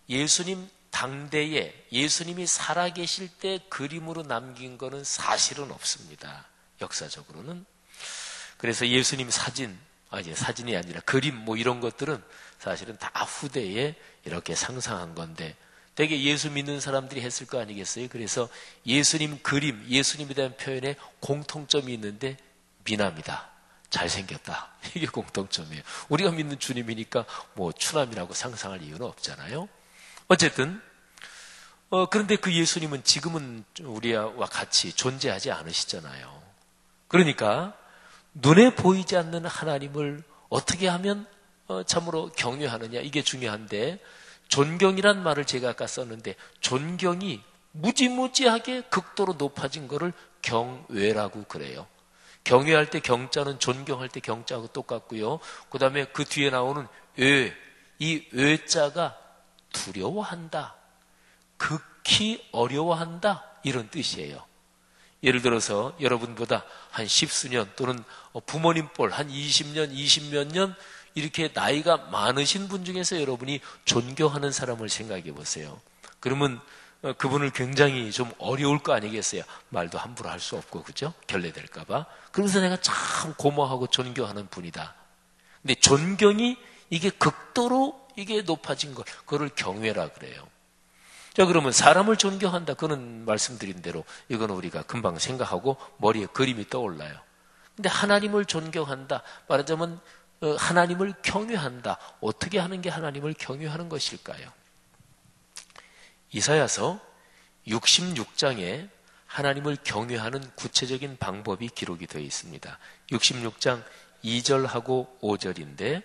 S8: 예수님 당대에 예수님이 살아계실 때 그림으로 남긴 거는 사실은 없습니다. 역사적으로는. 그래서 예수님 사진이 아니라 그림 이런 것들은 사실은 다 후대에 이렇게 상상한 건데 되게 예수 믿는 사람들이 했을 거 아니겠어요? 그래서 예수님 그림, 예수님에 대한 표현에 공통점이 있는데 미남이다, 잘생겼다, 이게 공통점이에요. 우리가 믿는 주님이니까 추남이라고 상상할 이유는 없잖아요. 어쨌든 그런데 그 예수님은 지금은 우리와 같이 존재하지 않으시잖아요. 그러니까 눈에 보이지 않는 하나님을 어떻게 하면 참으로 경외하느냐, 이게 중요한데 존경이란 말을 제가 아까 썼는데 존경이 무지무지하게 극도로 높아진 거를 경외라고 그래요. 경외할 때 경자는 존경할 때 경자하고 똑같고요. 그 다음에 그 뒤에 나오는 이 외자가 두려워한다, 극히 어려워한다, 이런 뜻이에요. 예를 들어서 여러분보다 한 10수년 또는 부모님 뻘 한 20년, 20몇 년 이렇게 나이가 많으신 분 중에서 여러분이 존경하는 사람을 생각해 보세요. 그러면 그분을 굉장히 좀 어려울 거 아니겠어요? 말도 함부로 할 수 없고, 그죠? 결례될까 봐. 그러면서 내가 참 고마워하고 존경하는 분이다. 근데 존경이 이게 극도로 이게 높아진 것, 그걸 경외라 그래요. 자, 그러면 사람을 존경한다, 그는 말씀드린 대로 이건 우리가 금방 생각하고 머리에 그림이 떠올라요. 근데 하나님을 존경한다, 말하자면 하나님을 경외한다. 어떻게 하는 게 하나님을 경외하는 것일까요? 이사야서 66장에 하나님을 경외하는 구체적인 방법이 기록이 되어 있습니다. 66장 2절하고 5절인데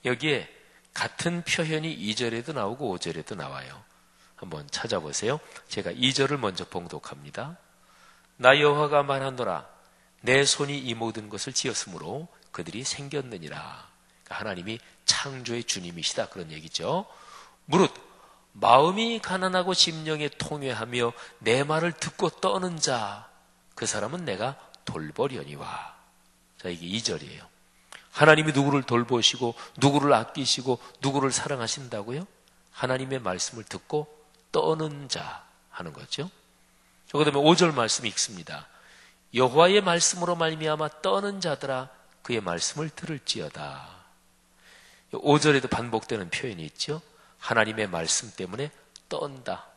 S8: 여기에 같은 표현이 2절에도 나오고 5절에도 나와요. 한번 찾아보세요. 제가 2절을 먼저 봉독합니다. 나 여호와가 말하노라, 내 손이 이 모든 것을 지었으므로 그들이 생겼느니라. 그러니까 하나님이 창조의 주님이시다, 그런 얘기죠. 무릇 마음이 가난하고 심령에 통회하며 내 말을 듣고 떠는 자, 그 사람은 내가 돌보려니와. 자, 이게 2절이에요. 하나님이 누구를 돌보시고 누구를 아끼시고 누구를 사랑하신다고요? 하나님의 말씀을 듣고 떠는 자 하는 거죠. 그 다음에 5절 말씀이 읽습니다. 여호와의 말씀으로 말미암아 떠는 자들아 그의 말씀을 들을지어다. 5절에도 반복되는 표현이 있죠. 하나님의 말씀 때문에 떤다.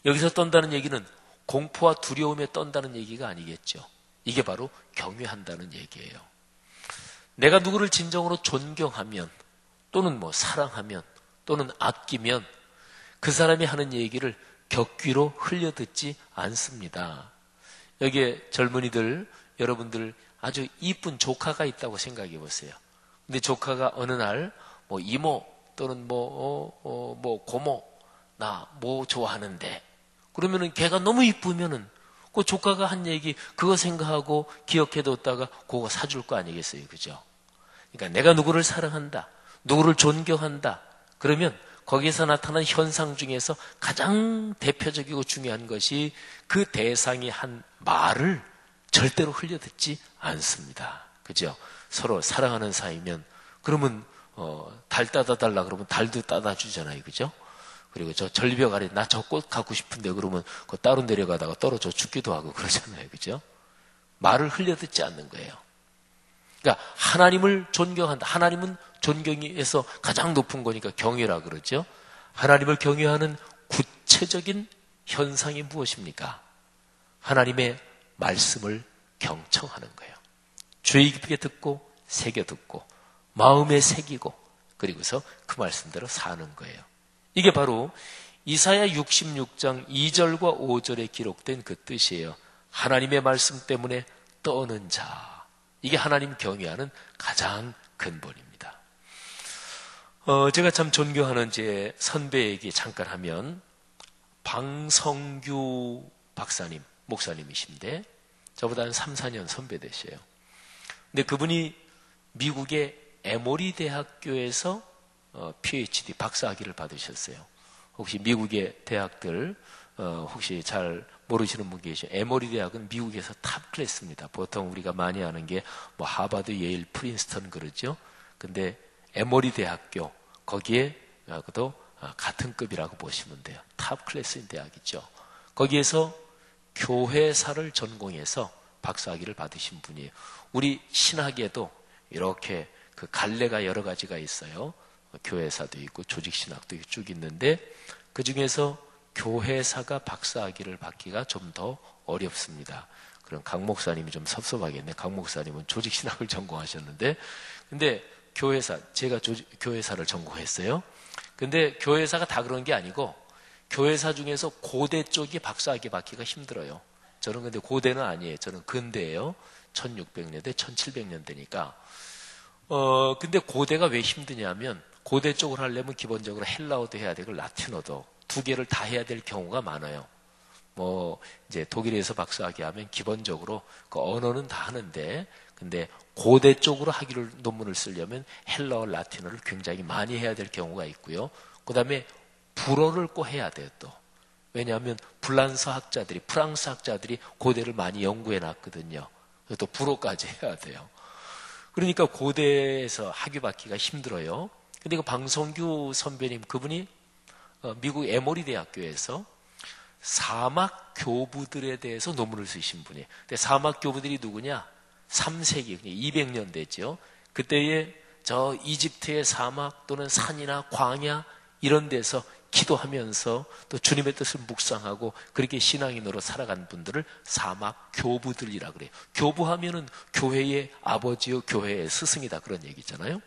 S8: 여기서 떤다는 얘기는 공포와 두려움에 떤다는 얘기가 아니겠죠. 이게 바로 경외한다는 얘기예요. 내가 누구를 진정으로 존경하면 또는 사랑하면 또는 아끼면 그 사람이 하는 얘기를 격귀로 흘려듣지 않습니다. 여기에 젊은이들, 여러분들 아주 이쁜 조카가 있다고 생각해 보세요. 근데 조카가 어느 날 이모 또는 고모 나 뭐 좋아하는데 그러면은 걔가 너무 이쁘면은 그 조카가 한 얘기 그거 생각하고 기억해뒀다가 그거 사줄 거 아니겠어요, 그죠? 그러니까 내가 누구를 사랑한다, 누구를 존경한다. 그러면 거기에서 나타난 현상 중에서 가장 대표적이고 중요한 것이 그 대상이 한 말을 절대로 흘려듣지 않습니다. 그죠? 서로 사랑하는 사이면 그러면 달 따다 달라 그러면 달도 따다 주잖아요, 그죠? 그리고 저 절벽 아래 나 저 꽃 갖고 싶은데 그러면 그 따로 내려가다가 떨어져 죽기도 하고 그러잖아요, 그죠? 말을 흘려듣지 않는 거예요. 그러니까 하나님을 존경한다. 하나님은 존경에서 가장 높은 거니까 경외라 그러죠. 하나님을 경외하는 구체적인 현상이 무엇입니까? 하나님의 말씀을 경청하는 거예요. 주의 깊게 듣고 새겨 듣고 마음에 새기고 그리고서 그 말씀대로 사는 거예요. 이게 바로 이사야 66장 2절과 5절에 기록된 그 뜻이에요. 하나님의 말씀 때문에 떠는 자. 이게 하나님 경외하는 가장 근본입니다. 제가 참 존경하는 제 선배 얘기 잠깐 하면 방성규 박사님, 목사님이신데 저보다 한 3, 4년 선배 되셔요. 근데 그분이 미국의 에모리 대학교에서 PhD 박사학위를 받으셨어요. 혹시 미국의 대학들 혹시 잘 모르시는 분 계시죠? 에모리 대학은 미국에서 탑 클래스입니다. 보통 우리가 많이 아는 게 하버드, 예일, 프린스턴 그러죠. 근데 에모리 대학교 거기에 또 같은 급이라고 보시면 돼요. 탑 클래스인 대학이죠. 거기에서 교회사를 전공해서 박사학위를 받으신 분이에요. 우리 신학에도 이렇게 그 갈래가 여러 가지가 있어요. 교회사도 있고 조직신학도 쭉 있는데 그 중에서 교회사가 박사학위를 받기가 좀 더 어렵습니다. 그럼 강 목사님이 좀 섭섭하겠네. 강 목사님은 조직신학을 전공하셨는데 근데 교회사, 제가 교회사를 전공했어요. 근데 교회사가 다 그런 게 아니고 교회사 중에서 고대 쪽이 박사학위 받기가 힘들어요. 저는 근데 고대는 아니에요. 저는 근대예요. 1600년대, 1700년대니까. 근데 고대가 왜 힘드냐면 고대 쪽을 하려면 기본적으로 헬라어도 해야 되고 라틴어도 두 개를 다 해야 될 경우가 많아요. 이제 독일에서 박사학위 하면 기본적으로 그 언어는 다 하는데 근데 고대 쪽으로 논문을 쓰려면 헬라어, 라틴어를 굉장히 많이 해야 될 경우가 있고요. 그 다음에 불어를 꼭 해야 돼요, 또. 왜냐하면 프랑스 학자들이 고대를 많이 연구해 놨거든요. 또 불어까지 해야 돼요. 그러니까 고대에서 학위 받기가 힘들어요. 근데 그 방성규 선배님, 그분이 미국 에모리 대학교에서 사막 교부들에 대해서 논문을 쓰신 분이에요. 근데 사막 교부들이 누구냐? 3세기, 200년 됐죠. 그때에 저 이집트의 사막 또는 산이나 광야 이런 데서 기도하면서 또 주님의 뜻을 묵상하고 그렇게 신앙인으로 살아간 분들을 사막 교부들이라 그래요. 교부하면은 교회의 아버지요, 교회의 스승이다 그런 얘기잖아요.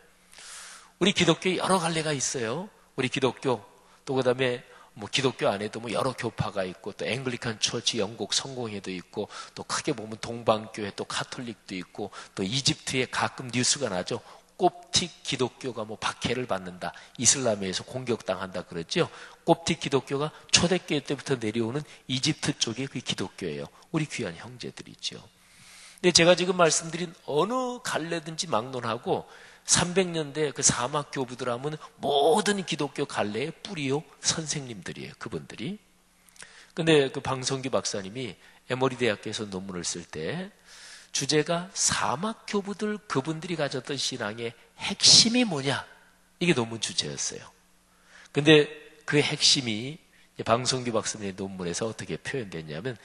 S8: 우리 기독교에 여러 갈래가 있어요. 우리 기독교 또 그다음에 기독교 안에도 여러 교파가 있고 또 앵글리칸 처치 영국 성공회도 있고 또 크게 보면 동방교회 또 카톨릭도 있고 또 이집트에 가끔 뉴스가 나죠. 콥틱 기독교가 박해를 받는다. 이슬람에서 공격당한다 그러죠. 콥틱 기독교가 초대교회 때부터 내려오는 이집트 쪽의 그 기독교예요. 우리 귀한 형제들이죠. 근데 제가 지금 말씀드린 어느 갈래든지 막론하고 300년대 그 사막 교부들 하면 모든 기독교 갈래의 뿌리요 선생님들이에요. 그분들이. 근데 그 방성규 박사님이 에모리 대학교에서 논문을 쓸 때 주제가 사막 교부들 그분들이 가졌던 신앙의 핵심이 뭐냐? 이게 논문 주제였어요. 근데 그 핵심이 방성규 박사님의 논문에서 어떻게 표현됐냐면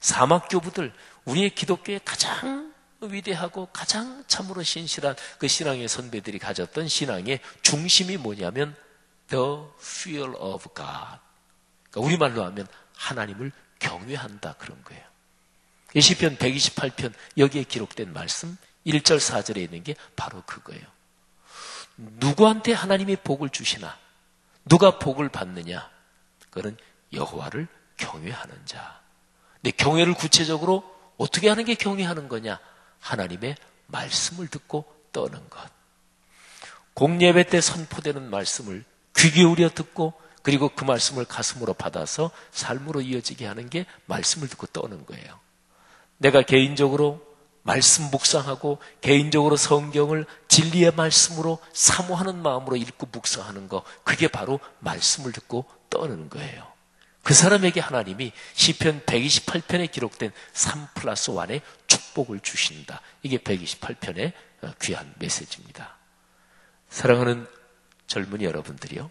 S8: 사막 교부들 우리의 기독교의 가장 위대하고 가장 참으로 신실한 그 신앙의 선배들이 가졌던 신앙의 중심이 뭐냐면 The fear of God. 그러니까 우리말로 하면 하나님을 경외한다 그런 거예요. 시편 128편 여기에 기록된 말씀 1절 4절에 있는 게 바로 그거예요. 누구한테 하나님이 복을 주시나 누가 복을 받느냐? 그는 여호와를 경외하는 자. 근데 경외를 구체적으로 어떻게 하는 게 경외하는 거냐? 하나님의 말씀을 듣고 떠는 것. 공예배 때 선포되는 말씀을 귀 기울여 듣고 그리고 그 말씀을 가슴으로 받아서 삶으로 이어지게 하는 게 말씀을 듣고 떠는 거예요. 내가 개인적으로 말씀 묵상하고 개인적으로 성경을 진리의 말씀으로 사모하는 마음으로 읽고 묵상하는 거, 그게 바로 말씀을 듣고 떠는 거예요. 그 사람에게 하나님이 시편 128편에 기록된 3+1의 축복을 주신다. 이게 128편의 귀한 메시지입니다. 사랑하는 젊은이 여러분들이요,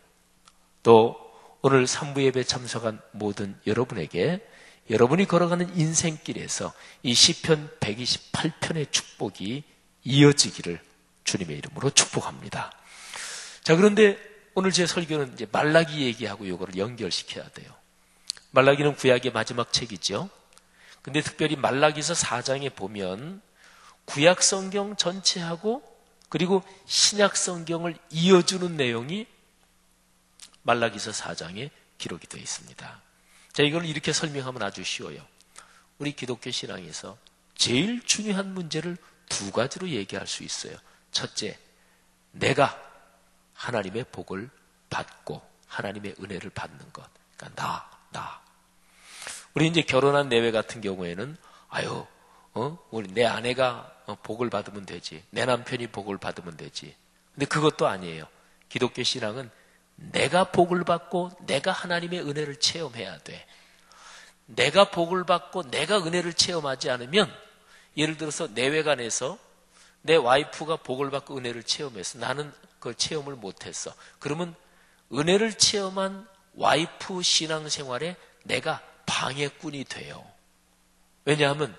S8: 또 오늘 3부 예배 참석한 모든 여러분에게 여러분이 걸어가는 인생길에서 이 시편 128편의 축복이 이어지기를 주님의 이름으로 축복합니다. 자, 그런데 오늘 제 설교는 이제 말라기 얘기하고 이거를 연결시켜야 돼요. 말라기는 구약의 마지막 책이죠. 근데 특별히 말라기서 4장에 보면 구약 성경 전체하고 그리고 신약 성경을 이어주는 내용이 말라기서 4장에 기록이 되어 있습니다. 자, 이걸 이렇게 설명하면 아주 쉬워요. 우리 기독교 신앙에서 제일 중요한 문제를 두 가지로 얘기할 수 있어요. 첫째, 내가 하나님의 복을 받고 하나님의 은혜를 받는 것. 그러니까 나. 우리 이제 결혼한 내외 같은 경우에는 우리 내 아내가 복을 받으면 되지. 내 남편이 복을 받으면 되지. 근데 그것도 아니에요. 기독교 신앙은 내가 복을 받고 내가 하나님의 은혜를 체험해야 돼. 내가 복을 받고 내가 은혜를 체험하지 않으면, 예를 들어서 내외간에서 내 와이프가 복을 받고 은혜를 체험했어. 나는 그 체험을 못했어. 그러면 은혜를 체험한 와이프 신앙생활에 내가 방해꾼이 돼요. 왜냐하면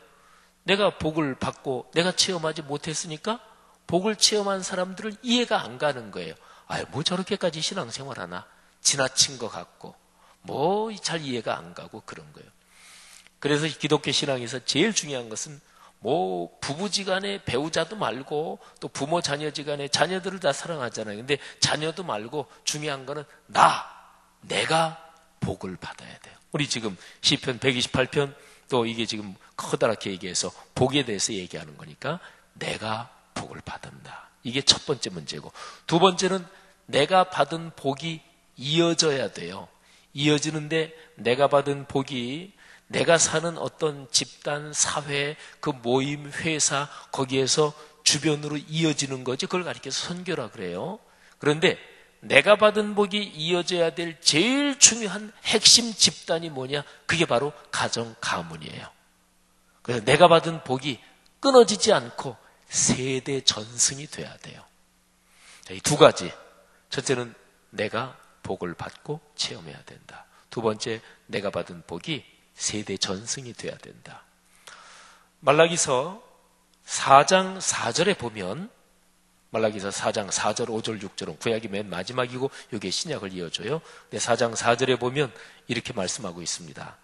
S8: 내가 복을 받고 내가 체험하지 못했으니까 복을 체험한 사람들을 이해가 안 가는 거예요. 뭐 저렇게까지 신앙생활하나? 지나친 것 같고 잘 이해가 안 가고 그런 거예요. 그래서 기독교 신앙에서 제일 중요한 것은 부부지간에 배우자도 말고 또 부모 자녀지간에 자녀들을 다 사랑하잖아요. 근데 자녀도 말고 중요한 거는 내가 복을 받아야 돼요. 우리 지금 시편 128편 또 이게 지금 커다랗게 얘기해서 복에 대해서 얘기하는 거니까 내가 복을 받는다. 이게 첫 번째 문제고, 두 번째는 내가 받은 복이 이어져야 돼요. 이어지는데 내가 받은 복이 내가 사는 어떤 집단, 사회, 그 모임, 회사 거기에서 주변으로 이어지는 거지. 그걸 가리켜서 선교라 그래요. 그런데 내가 받은 복이 이어져야 될 제일 중요한 핵심 집단이 뭐냐? 그게 바로 가정, 가문이에요. 그래서 내가 받은 복이 끊어지지 않고 세대 전승이 돼야 돼요. 이 두 가지. 첫째는 내가 복을 받고 체험해야 된다. 두 번째, 내가 받은 복이 세대 전승이 돼야 된다. 말라기서 4장 4절에 보면, 말라기서 4장 4절, 5절, 6절은 구약이 맨 마지막이고 여기에 신약을 이어줘요. 근데 4장 4절에 보면 이렇게 말씀하고 있습니다.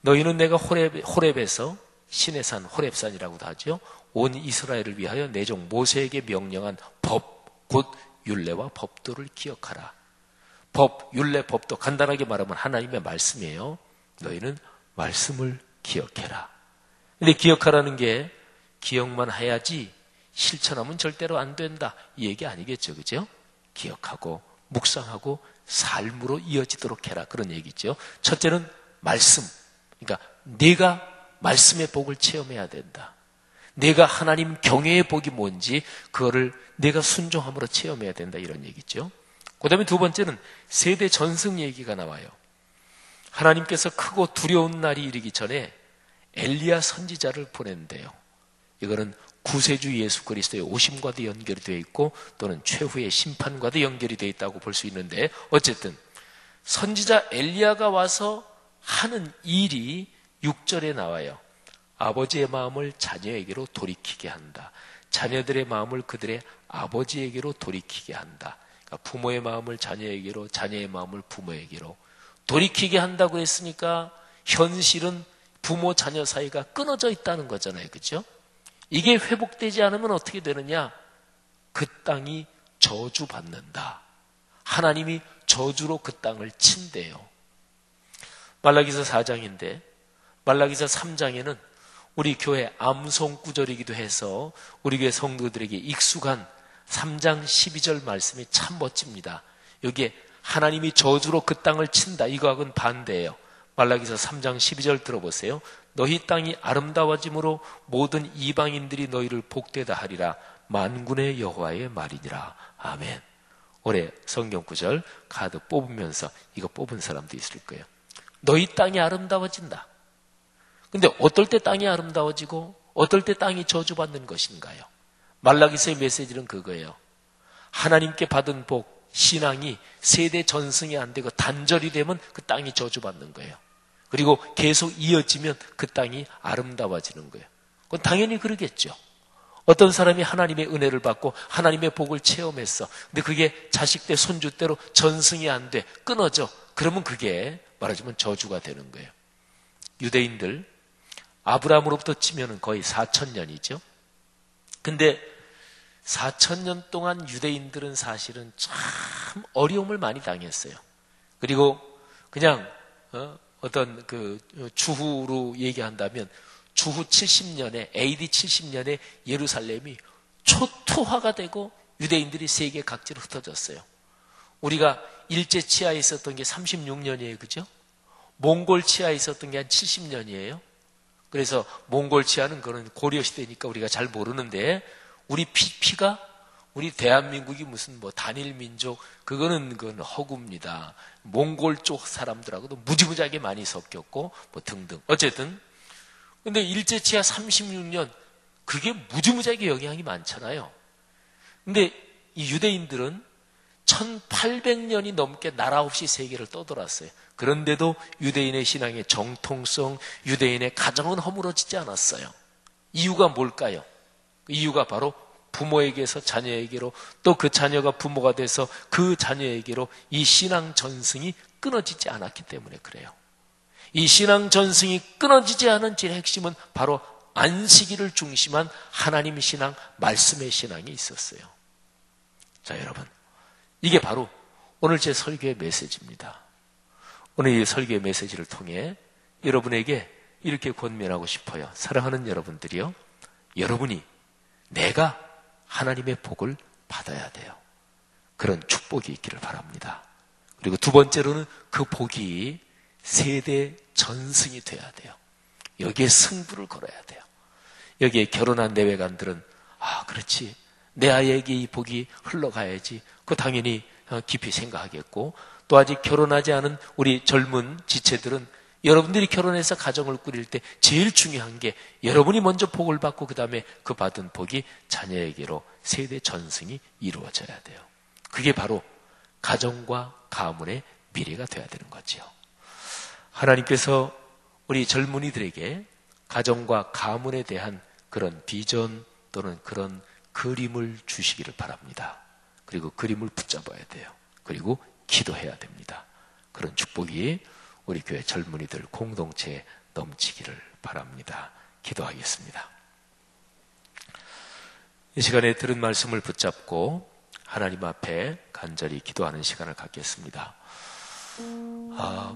S8: 너희는 내가 호렙에서 신의 산, 호렙산이라고도 하죠. 온 이스라엘을 위하여 내 종 모세에게 명령한 법, 곧 율례와 법도를 기억하라. 법, 율례, 법도 간단하게 말하면 하나님의 말씀이에요. 너희는 말씀을 기억해라. 근데 기억하라는 게 기억만 해야지 실천하면 절대로 안 된다, 이 얘기 아니겠죠, 그죠? 기억하고 묵상하고 삶으로 이어지도록 해라, 그런 얘기죠. 첫째는 말씀. 그러니까 네가 말씀의 복을 체험해야 된다. 내가 하나님 경외의 복이 뭔지 그거를 내가 순종함으로 체험해야 된다, 이런 얘기죠. 그 다음에 두 번째는 세대 전승 얘기가 나와요. 하나님께서 크고 두려운 날이 이르기 전에 엘리야 선지자를 보낸대요. 이거는 구세주 예수 그리스도의 오심과도 연결이 되어 있고 또는 최후의 심판과도 연결이 되어 있다고 볼 수 있는데, 어쨌든 선지자 엘리야가 와서 하는 일이 6절에 나와요. 아버지의 마음을 자녀에게로 돌이키게 한다. 자녀들의 마음을 그들의 아버지에게로 돌이키게 한다. 그러니까 부모의 마음을 자녀에게로, 자녀의 마음을 부모에게로 돌이키게 한다고 했으니까 현실은 부모 자녀 사이가 끊어져 있다는 거잖아요. 그렇죠? 이게 회복되지 않으면 어떻게 되느냐? 그 땅이 저주받는다. 하나님이 저주로 그 땅을 친대요. 말라기서 4장인데 말라기서 3장에는 우리 교회 암송 구절이기도 해서 우리 교회 성도들에게 익숙한 3장 12절 말씀이 참 멋집니다. 여기에 하나님이 저주로 그 땅을 친다. 이거하고는 반대예요. 말라기서 3장 12절 들어보세요. 너희 땅이 아름다워짐으로 모든 이방인들이 너희를 복되다 하리라. 만군의 여호와의 말이니라. 아멘. 올해 성경 구절 카드 뽑으면서 이거 뽑은 사람도 있을 거예요. 너희 땅이 아름다워진다. 근데 어떨 때 땅이 아름다워지고 어떨 때 땅이 저주받는 것인가요? 말라기서의 메시지는 그거예요. 하나님께 받은 복, 신앙이 세대 전승이 안 되고 단절이 되면 그 땅이 저주받는 거예요. 그리고 계속 이어지면 그 땅이 아름다워지는 거예요. 그건 당연히 그러겠죠. 어떤 사람이 하나님의 은혜를 받고 하나님의 복을 체험했어. 근데 그게 자식 때 손주 때로 전승이 안 돼. 끊어져. 그러면 그게 말하자면 저주가 되는 거예요. 유대인들 아브라함으로부터 치면 거의 4,000년이죠. 근데 4,000년 동안 유대인들은 사실은 참 어려움을 많이 당했어요. 그리고 그냥 어떤 그 주후로 얘기한다면 주후 70년에 AD 70년에 예루살렘이 초토화가 되고 유대인들이 세계 각지로 흩어졌어요. 우리가 일제 치하에 있었던 게 36년이에요. 그죠? 몽골 치하에 있었던 게 한 70년이에요. 그래서 몽골 치하는 그런 고려 시대니까 우리가 잘 모르는데 우리 피가 우리 대한민국이 무슨 뭐 단일 민족 그건 허구입니다. 몽골 쪽 사람들하고도 무지무지하게 많이 섞였고 뭐 등등. 어쨌든 근데 일제 치하 36년 그게 무지무지하게 영향이 많잖아요. 근데 이 유대인들은 1800년이 넘게 나라 없이 세계를 떠돌았어요. 그런데도 유대인의 신앙의 정통성, 유대인의 가정은 허물어지지 않았어요. 이유가 뭘까요? 이유가 바로 부모에게서 자녀에게로 또 그 자녀가 부모가 돼서 그 자녀에게로 이 신앙 전승이 끊어지지 않았기 때문에 그래요. 이 신앙 전승이 끊어지지 않은 제일 핵심은 바로 안식일을 중심한 하나님의 신앙, 말씀의 신앙이 있었어요. 자, 여러분. 이게 바로 오늘 제 설교의 메시지입니다. 오늘 이 설교의 메시지를 통해 여러분에게 이렇게 권면하고 싶어요. 사랑하는 여러분들이요. 여러분이 내가 하나님의 복을 받아야 돼요. 그런 축복이 있기를 바랍니다. 그리고 두 번째로는 그 복이 세대 전승이 돼야 돼요. 여기에 승부를 걸어야 돼요. 여기에 결혼한 내외간들은 그렇지. 내 아이에게 이 복이 흘러가야지. 그거 당연히 깊이 생각하겠고 또 아직 결혼하지 않은 우리 젊은 지체들은 여러분들이 결혼해서 가정을 꾸릴 때 제일 중요한 게 여러분이 먼저 복을 받고 그 다음에 그 받은 복이 자녀에게로 세대 전승이 이루어져야 돼요. 그게 바로 가정과 가문의 미래가 돼야 되는 거죠. 하나님께서 우리 젊은이들에게 가정과 가문에 대한 그런 비전 또는 그런 그림을 주시기를 바랍니다. 그리고 그림을 붙잡아야 돼요. 그리고 기도해야 됩니다. 그런 축복이 우리 교회 젊은이들 공동체에 넘치기를 바랍니다. 기도하겠습니다. 이 시간에 들은 말씀을 붙잡고 하나님 앞에 간절히 기도하는 시간을 갖겠습니다.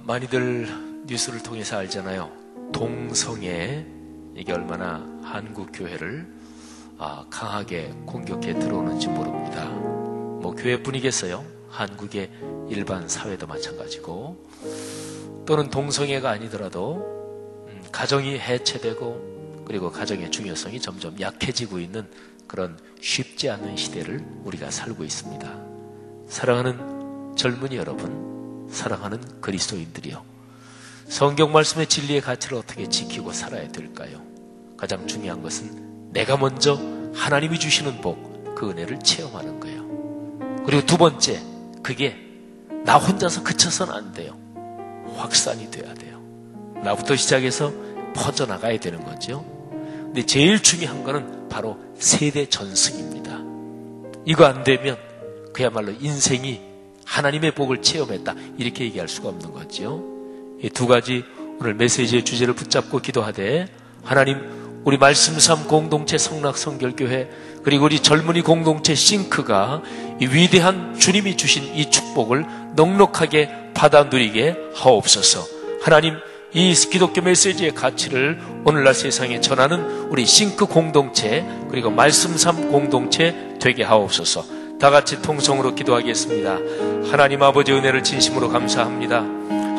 S8: 많이들 뉴스를 통해서 알잖아요. 동성애 이게 얼마나 한국 교회를 강하게 공격해 들어오는지 모릅니다. 뭐 교회뿐이겠어요. 한국의 일반 사회도 마찬가지고 또는 동성애가 아니더라도 가정이 해체되고 그리고 가정의 중요성이 점점 약해지고 있는 그런 쉽지 않은 시대를 우리가 살고 있습니다. 사랑하는 젊은이 여러분, 사랑하는 그리스도인들이요. 성경 말씀의 진리의 가치를 어떻게 지키고 살아야 될까요? 가장 중요한 것은 내가 먼저 하나님이 주시는 복, 그 은혜를 체험하는 거예요. 그리고 두 번째, 그게 나 혼자서 그쳐서는 안 돼요. 확산이 돼야 돼요. 나부터 시작해서 퍼져나가야 되는 거죠. 근데 제일 중요한 거는 바로 세대 전승입니다. 이거 안 되면 그야말로 인생이 하나님의 복을 체험했다. 이렇게 얘기할 수가 없는 거죠. 이 두 가지 오늘 메시지의 주제를 붙잡고 기도하되, 하나님, 우리 말씀삼 공동체 성락성결교회, 그리고 우리 젊은이 공동체 싱크가 이 위대한 주님이 주신 이 축복을 넉넉하게 받아 누리게 하옵소서. 하나님, 이 기독교 메시지의 가치를 오늘날 세상에 전하는 우리 싱크 공동체, 그리고 말씀삼 공동체 되게 하옵소서. 다 같이 통성으로 기도하겠습니다. 하나님 아버지, 은혜를 진심으로 감사합니다.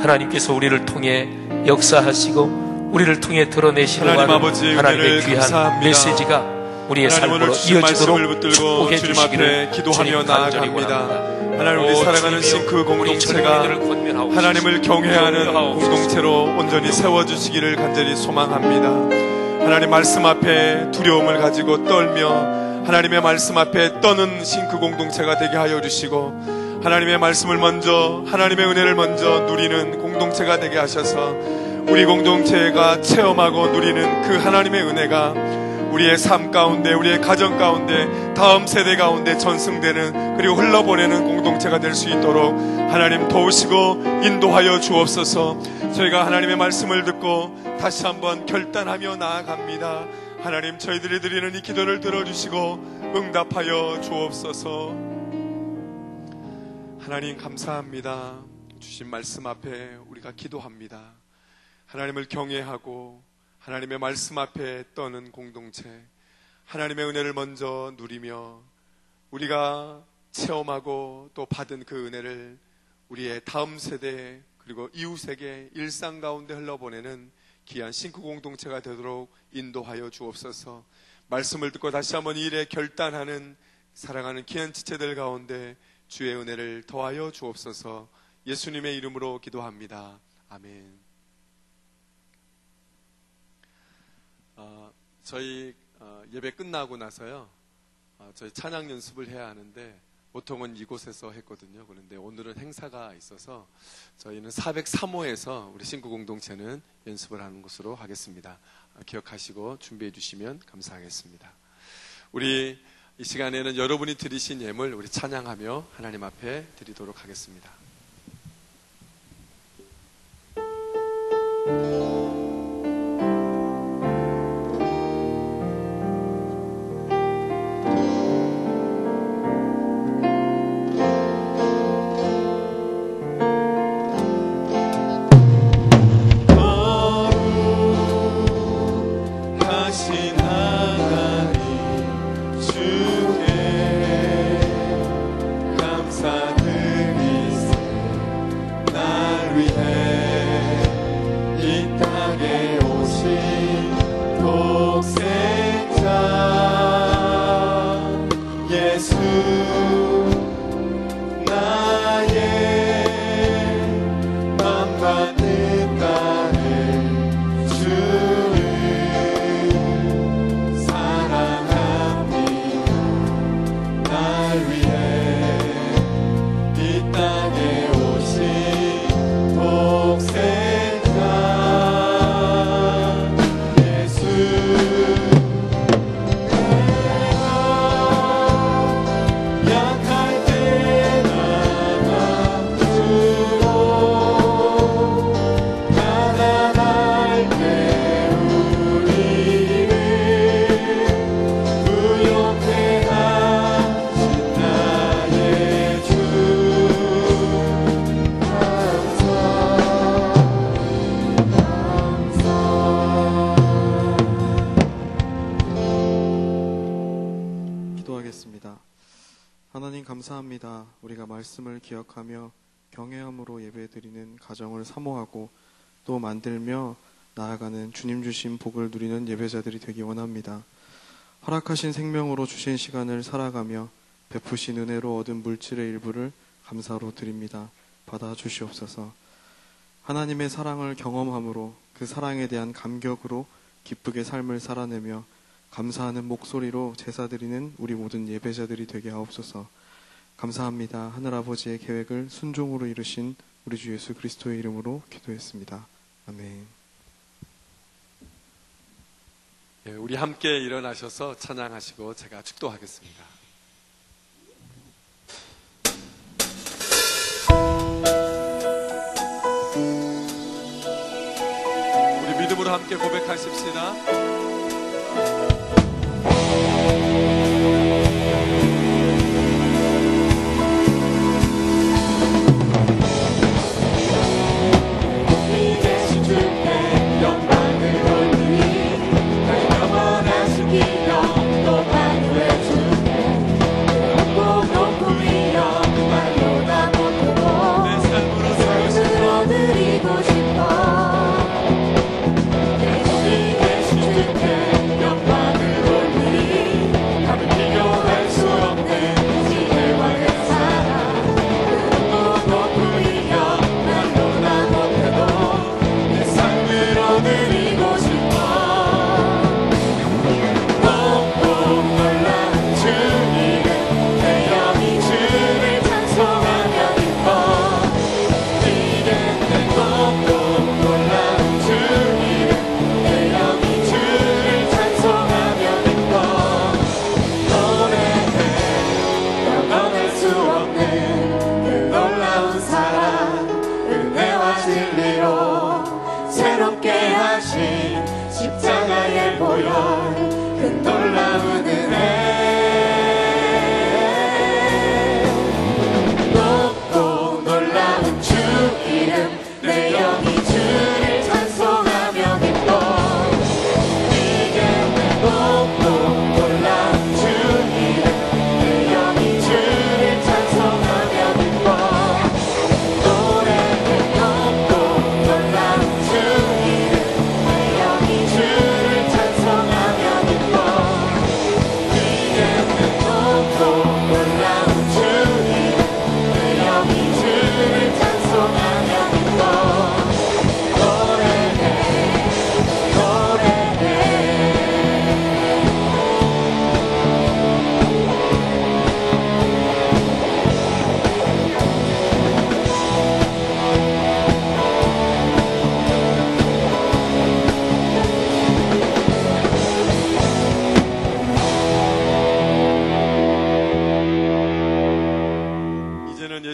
S8: 하나님께서 우리를 통해 역사하시고 우리를 통해 드러내시는 하나님의 귀한
S2: 감사합니다.
S8: 메시지가 우리의 삶으로 이어지도록 축복해 주시기를
S2: 기도하며 나아갑니다. 하나님, 우리 사랑하는 싱크 공동체가 하나님을 경외하는 공동체로 온전히 세워주시기를 간절히 소망합니다. 하나님 말씀 앞에 두려움을 가지고 떨며 하나님의 말씀 앞에 떠는 싱크 공동체가 되게 하여 주시고, 하나님의 말씀을 먼저, 하나님의 은혜를 먼저 누리는 공동체가 되게 하셔서 우리 공동체가 체험하고 누리는 그 하나님의 은혜가 우리의 삶 가운데, 우리의 가정 가운데, 다음 세대 가운데 전승되는, 그리고 흘러보내는 공동체가 될 수 있도록 하나님 도우시고 인도하여 주옵소서. 저희가 하나님의 말씀을 듣고 다시 한번 결단하며 나아갑니다. 하나님, 저희들이 드리는 이 기도를 들어주시고 응답하여 주옵소서. 하나님 감사합니다. 주신 말씀 앞에 우리가 기도합니다. 하나님을 경외하고 하나님의 말씀 앞에 떠는 공동체, 하나님의 은혜를 먼저 누리며 우리가 체험하고 또 받은 그 은혜를 우리의 다음 세대 그리고 이웃에게 일상 가운데 흘러보내는 귀한 싱크 공동체가 되도록 인도하여 주옵소서. 말씀을 듣고 다시 한번 이 일에 결단하는 사랑하는 귀한 지체들 가운데 주의 은혜를 더하여 주옵소서. 예수님의 이름으로 기도합니다. 아멘. 저희 예배 끝나고 나서요, 저희 찬양 연습을 해야 하는데 보통은 이곳에서 했거든요. 그런데 오늘은 행사가 있어서 저희는 403호에서 우리 싱크 공동체는 연습을 하는 것으로 하겠습니다. 기억하시고 준비해 주시면 감사하겠습니다. 우리 이 시간에는 여러분이 드리신 예물 우리 찬양하며 하나님 앞에 드리도록 하겠습니다.
S9: 하나님 감사합니다. 우리가 말씀을 기억하며 경외함으로 예배드리는 가정을 사모하고 또 만들며 나아가는 주님 주신 복을 누리는 예배자들이 되기 원합니다. 허락하신 생명으로 주신 시간을 살아가며 베푸신 은혜로 얻은 물질의 일부를 감사로 드립니다. 받아 주시옵소서. 하나님의 사랑을 경험함으로 그 사랑에 대한 감격으로 기쁘게 삶을 살아내며 감사하는 목소리로 제사드리는 우리 모든 예배자들이 되게 하옵소서. 감사합니다. 하늘아버지의 계획을 순종으로 이루신 우리 주 예수 그리스도의 이름으로 기도했습니다. 아멘.
S2: 예, 우리 함께 일어나셔서 찬양하시고 제가 축도하겠습니다. 함께 고백하십시다.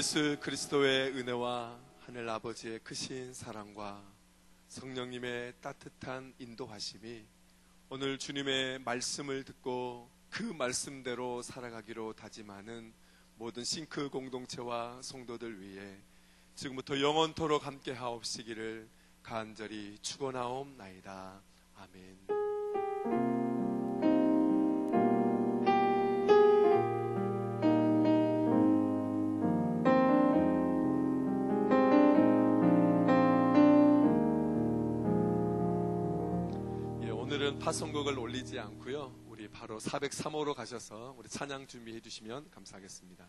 S2: 예수 그리스도의 은혜와 하늘 아버지의 크신 사랑과 성령님의 따뜻한 인도하심이 오늘 주님의 말씀을 듣고 그 말씀대로 살아가기로 다짐하는 모든 싱크 공동체와 성도들 위해 지금부터 영원토록 함께 하옵시기를 간절히 축원하옵나이다. 아멘. 오늘은 파송곡을 올리지 않고요. 우리 바로 403호로 가셔서 우리 찬양 준비해 주시면 감사하겠습니다.